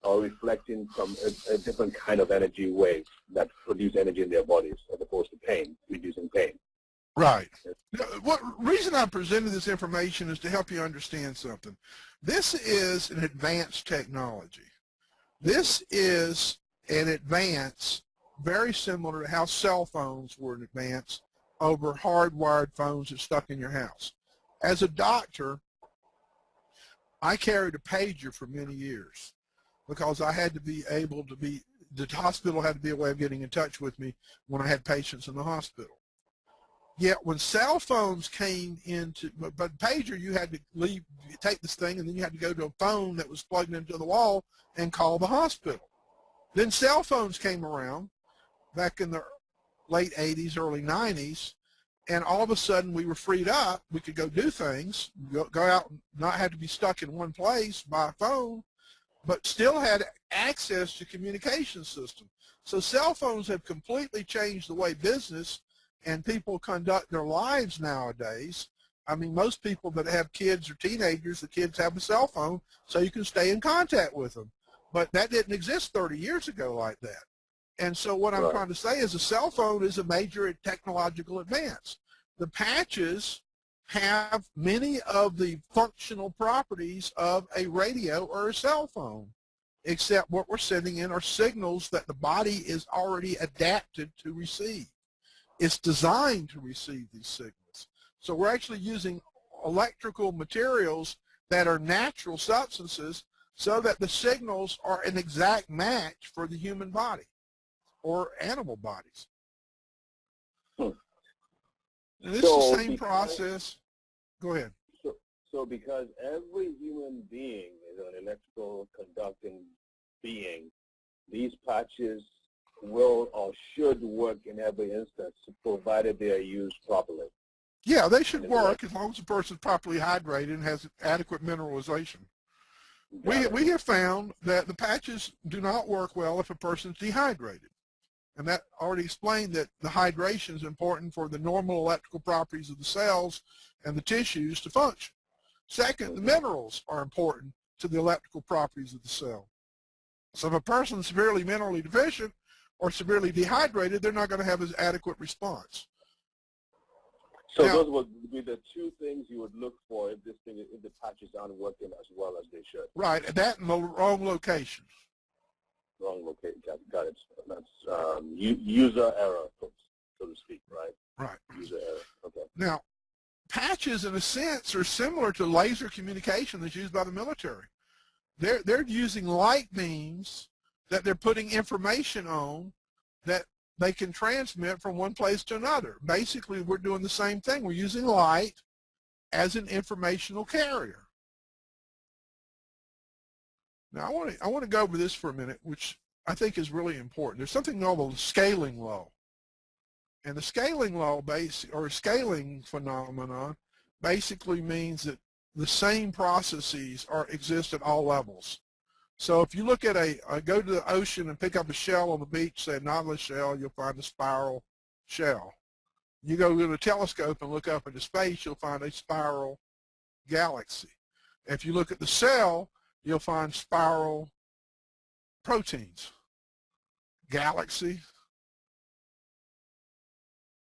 or reflecting from a different kind of energy wave that produce energy in their bodies, as opposed to pain, reducing pain. Right. What reason I presented this information is to help you understand something. This is an advanced technology. This is an advance very similar to how cell phones were an advance over hardwired phones that stuck in your house. As a doctor, I carried a pager for many years because I had to be able to be, the hospital had to be a way of getting in touch with me when I had patients in the hospital. Yet when cell phones came into, but pager, you had to take this thing, and then you had to go to a phone that was plugged into the wall and call the hospital. Then cell phones came around back in the late 80s, early 90s, and all of a sudden we were freed up. We could go do things, go out and not have to be stuck in one place by phone, but still had access to communication system. So cell phones have completely changed the way business and people conduct their lives nowadays. I mean, most people that have kids or teenagers, the kids have a cell phone so you can stay in contact with them. But that didn't exist 30 years ago like that. And so what I'm trying to say is a cell phone is a major technological advance. The patches have many of the functional properties of a radio or a cell phone, except what we're sending in are signals that the body is already adapted to receive. It's designed to receive these signals. So we're actually using electrical materials that are natural substances so that the signals are an exact match for the human body or animal bodies. And this is the same process. Go ahead. So because every human being is an electrical conducting being, these patches will or should work in every instance, provided they are used properly. Yeah, they should work as long as the person's properly hydrated and has adequate mineralization. We have found that the patches do not work well if a person's dehydrated. And that already explained that the hydration is important for the normal electrical properties of the cells and the tissues to function. Second, the minerals are important to the electrical properties of the cell. So if a person's severely minerally deficient or severely dehydrated, they're not going to have an adequate response. So those would be the two things you would look for if the patches aren't working as well as they should. Right, that in the wrong locations. Wrong location, got it. That's user error, so to speak, right? Right. User error, okay. Now, patches, in a sense, are similar to laser communication that's used by the military. They're using light beams that they're putting information on that they can transmit from one place to another. Basically, we're doing the same thing. We're using light as an informational carrier. Now, I want to go over this for a minute, which I think is really important. There's something called the scaling law. And the scaling law, or scaling phenomenon, basically means that the same processes exist at all levels. So if you look at go to the ocean and pick up a shell on the beach, say a nautilus shell, you'll find a spiral shell. You go to a telescope and look up into space, you'll find a spiral galaxy. If you look at the cell, you'll find spiral proteins, galaxy,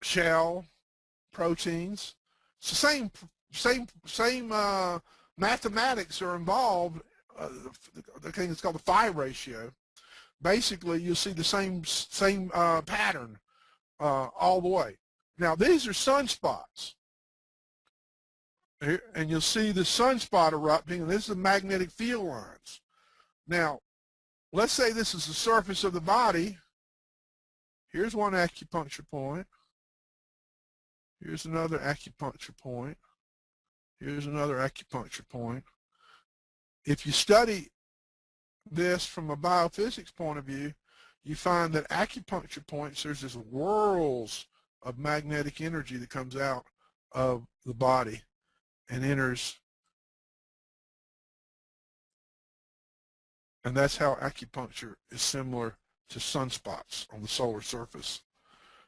shell, proteins. It's the same mathematics are involved. The thing that's called the phi ratio. Basically, you'll see the same pattern all the way. Now, these are sunspots. Here, and you'll see the sunspot erupting, and this is the magnetic field lines. Now, let's say this is the surface of the body. Here's one acupuncture point. Here's another acupuncture point. Here's another acupuncture point. If you study this from a biophysics point of view, you find that acupuncture points, there's this whirls of magnetic energy that comes out of the body and enters. And that's how acupuncture is similar to sunspots on the solar surface.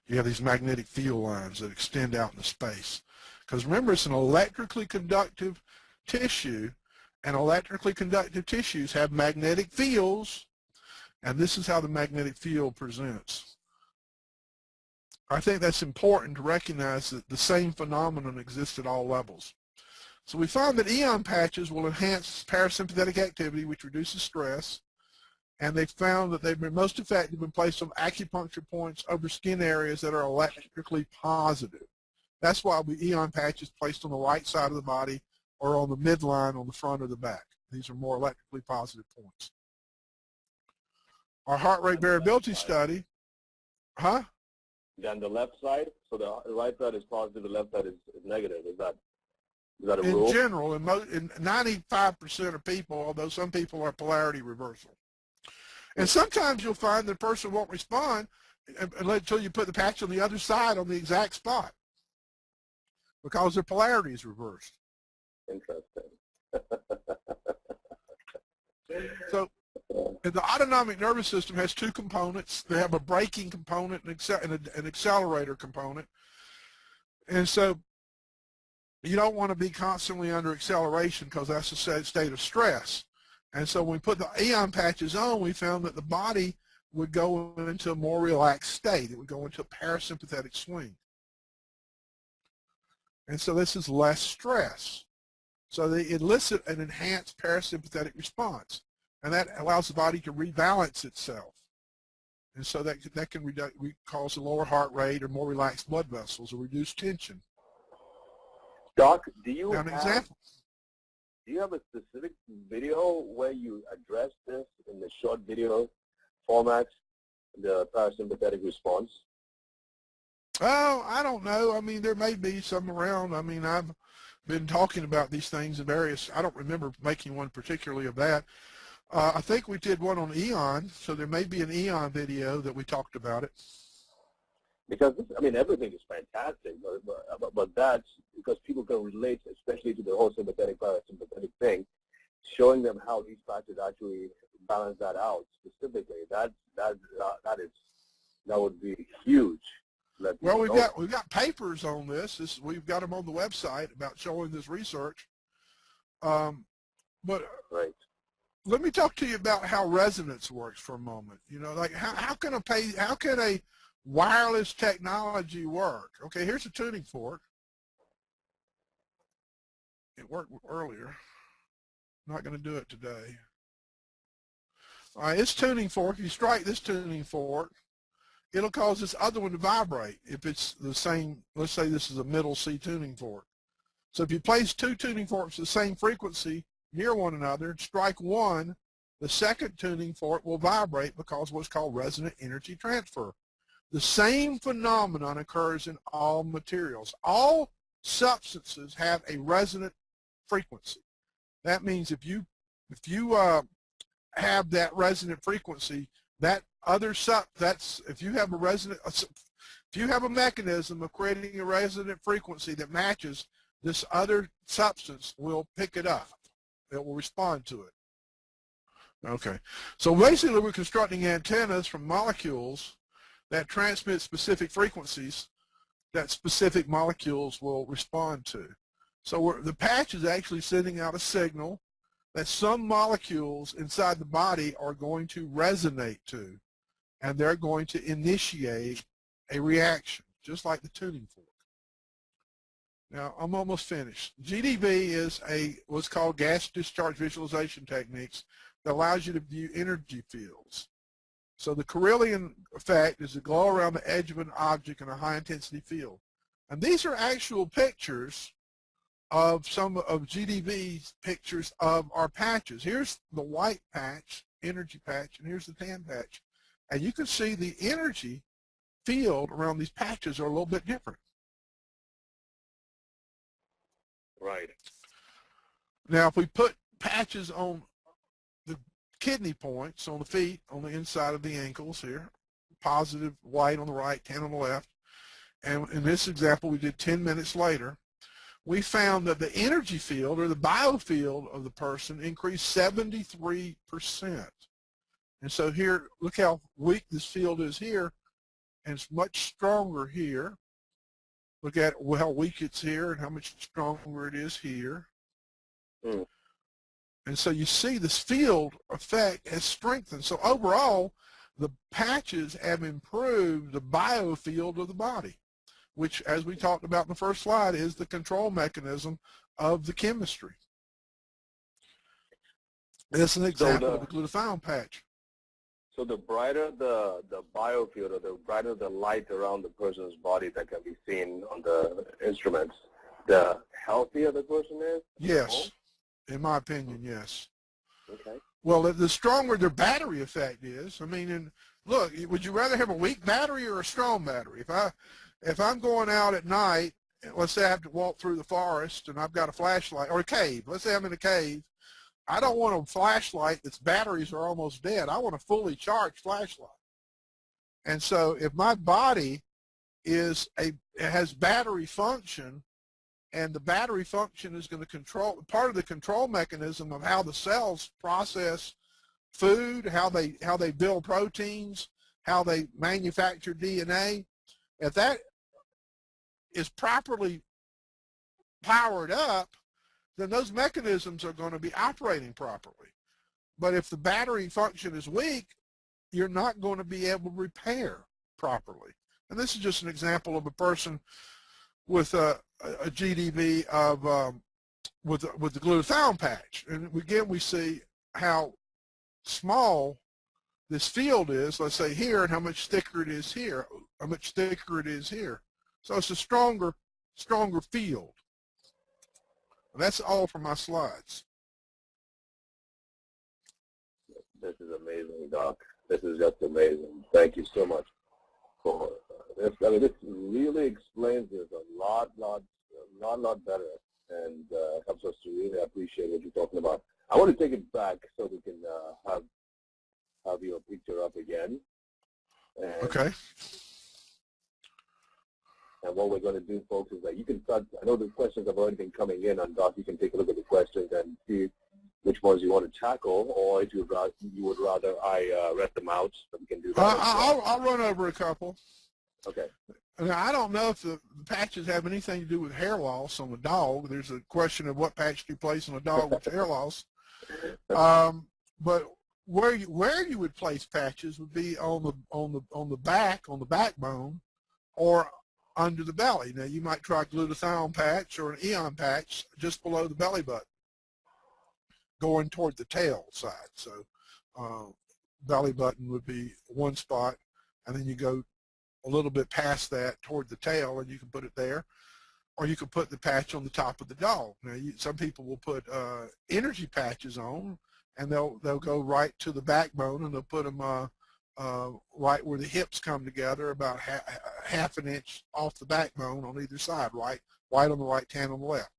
You have these magnetic field lines that extend out into space. Because remember, it's an electrically conductive tissue, and electrically conductive tissues have magnetic fields, and this is how the magnetic field presents. I think that's important to recognize that the same phenomenon exists at all levels. So we found that ion patches will enhance parasympathetic activity, which reduces stress, and they found that they've been most effective when placed on acupuncture points over skin areas that are electrically positive. That's why ion patches placed on the right side of the body or on the midline on the front or the back. These are more electrically positive points. Our heart rate variability study, Then the left side, so the right side is positive, the left side is negative. Is that a in rule? general, in 95% of people, although some people are polarity reversal. And sometimes you'll find the person won't respond until you put the patch on the other side on the exact spot because their polarity is reversed. Interesting. So the autonomic nervous system has two components. They have a braking component and an accelerator component. And so you don't want to be constantly under acceleration because that's a state of stress. And so when we put the ion patches on, we found that the body would go into a more relaxed state. It would go into a parasympathetic swing. And so this is less stress. So they elicit an enhanced parasympathetic response. And that allows the body to rebalance itself. And so that can cause a lower heart rate or more relaxed blood vessels or reduced tension. Doc, do you Now, do you have a specific video where you address this in the short video format, the parasympathetic response? Oh, I don't know. I mean, there may be some around. I mean, I've been talking about these things in various, I don't remember making one particularly of that. I think we did one on Eon, so there may be an Eon video that we talked about it. Because, I mean, everything is fantastic, but that's because people can relate, especially to the whole sympathetic, parasympathetic thing, showing them how these patches actually balance that out specifically. That would be huge. Well, we've got papers on this. We've got them on the website about showing this research. But right. Let me talk to you about how resonance works for a moment. You know, like how can a wireless technology work? Okay, here's a tuning fork. It worked earlier. I'm not going to do it today. All right, it's tuning fork. If you strike this tuning fork, it'll cause this other one to vibrate if it's the same. Let's say this is a middle C tuning fork. So if you place two tuning forks at the same frequency near one another, strike one, the second tuning fork will vibrate because of what's called resonant energy transfer. The same phenomenon occurs in all materials. All substances have a resonant frequency. That means if you have that resonant frequency, that other if you have a mechanism of creating a resonant frequency that matches, this other substance will pick it up. It will respond to it. Okay, so basically we're constructing antennas from molecules that transmit specific frequencies that specific molecules will respond to. So the patch is actually sending out a signal that some molecules inside the body are going to resonate to, and they're going to initiate a reaction, just like the tuning fork. Now, I'm almost finished. GDV is what's called gas discharge visualization techniques that allows you to view energy fields. So the Carilion effect is the glow around the edge of an object in a high-intensity field. And these are actual pictures of some of GDV's pictures of our patches. Here's the white patch, energy patch, and here's the tan patch. And you can see the energy field around these patches are a little bit different. Right. Now, if we put patches on the kidney points, on the feet, on the inside of the ankles here, positive white on the right, tan on the left, and in this example we did 10 minutes later, we found that the energy field or the biofield of the person increased 73%. And so here, look how weak this field is here, and it's much stronger here. Look at how weak it's here and how much stronger it is here. Mm. And so you see this field effect has strengthened. So overall, the patches have improved the biofield of the body, which, as we talked about in the first slide, is the control mechanism of the chemistry. This is an example of the glutathione patch. So the brighter the biofield, or the brighter the light around the person's body that can be seen on the instruments, the healthier the person is? Yes, in my opinion, yes. Okay. Well, the stronger their battery effect is. I mean, and look, would you rather have a weak battery or a strong battery? If I'm going out at night, let's say I have to walk through the forest and I've got a flashlight, or a cave. Let's say I'm in a cave. I don't want a flashlight that's batteries are almost dead. I want a fully charged flashlight. And so if my body has battery function, and the battery function is going to control, part of the control mechanism of how the cells process food, how they build proteins, how they manufacture DNA, if that is properly powered up, then those mechanisms are going to be operating properly. But if the battery function is weak, you're not going to be able to repair properly. And this is just an example of a person with a GDV of with the glutathione patch. And again, we see how small this field is, let's say here, and how much thicker it is here, how much thicker it is here. So it's a stronger field. And that's all for my slides. This is amazing, Doc. This is just amazing. Thank you so much for this. I mean, this really explains this a lot better, and helps us to really appreciate what you're talking about. I want to take it back so we can have your picture up again. And, okay. And what we're going to do, folks, is that you can start. I know the questions have already been coming in, and Doc, you can take a look at the questions and see which ones you want to tackle, or if you would rather I read them out, so we can do that. I'll run over a couple. Okay. Now, I don't know if the patches have anything to do with hair loss on the dog. There's a question of what patch do you place on a dog with hair loss. But where you would place patches would be on the back, on the backbone, or under the belly. Now, you might try a glutathione patch or an eon patch just below the belly button, going toward the tail side. So belly button would be one spot, and then you go a little bit past that toward the tail, and you can put it there, or you can put the patch on the top of the dog. Now, some people will put energy patches on, and they'll go right to the backbone, and they'll put them right where the hips come together, about half an inch off the backbone on either side, right on the right, tan on the left.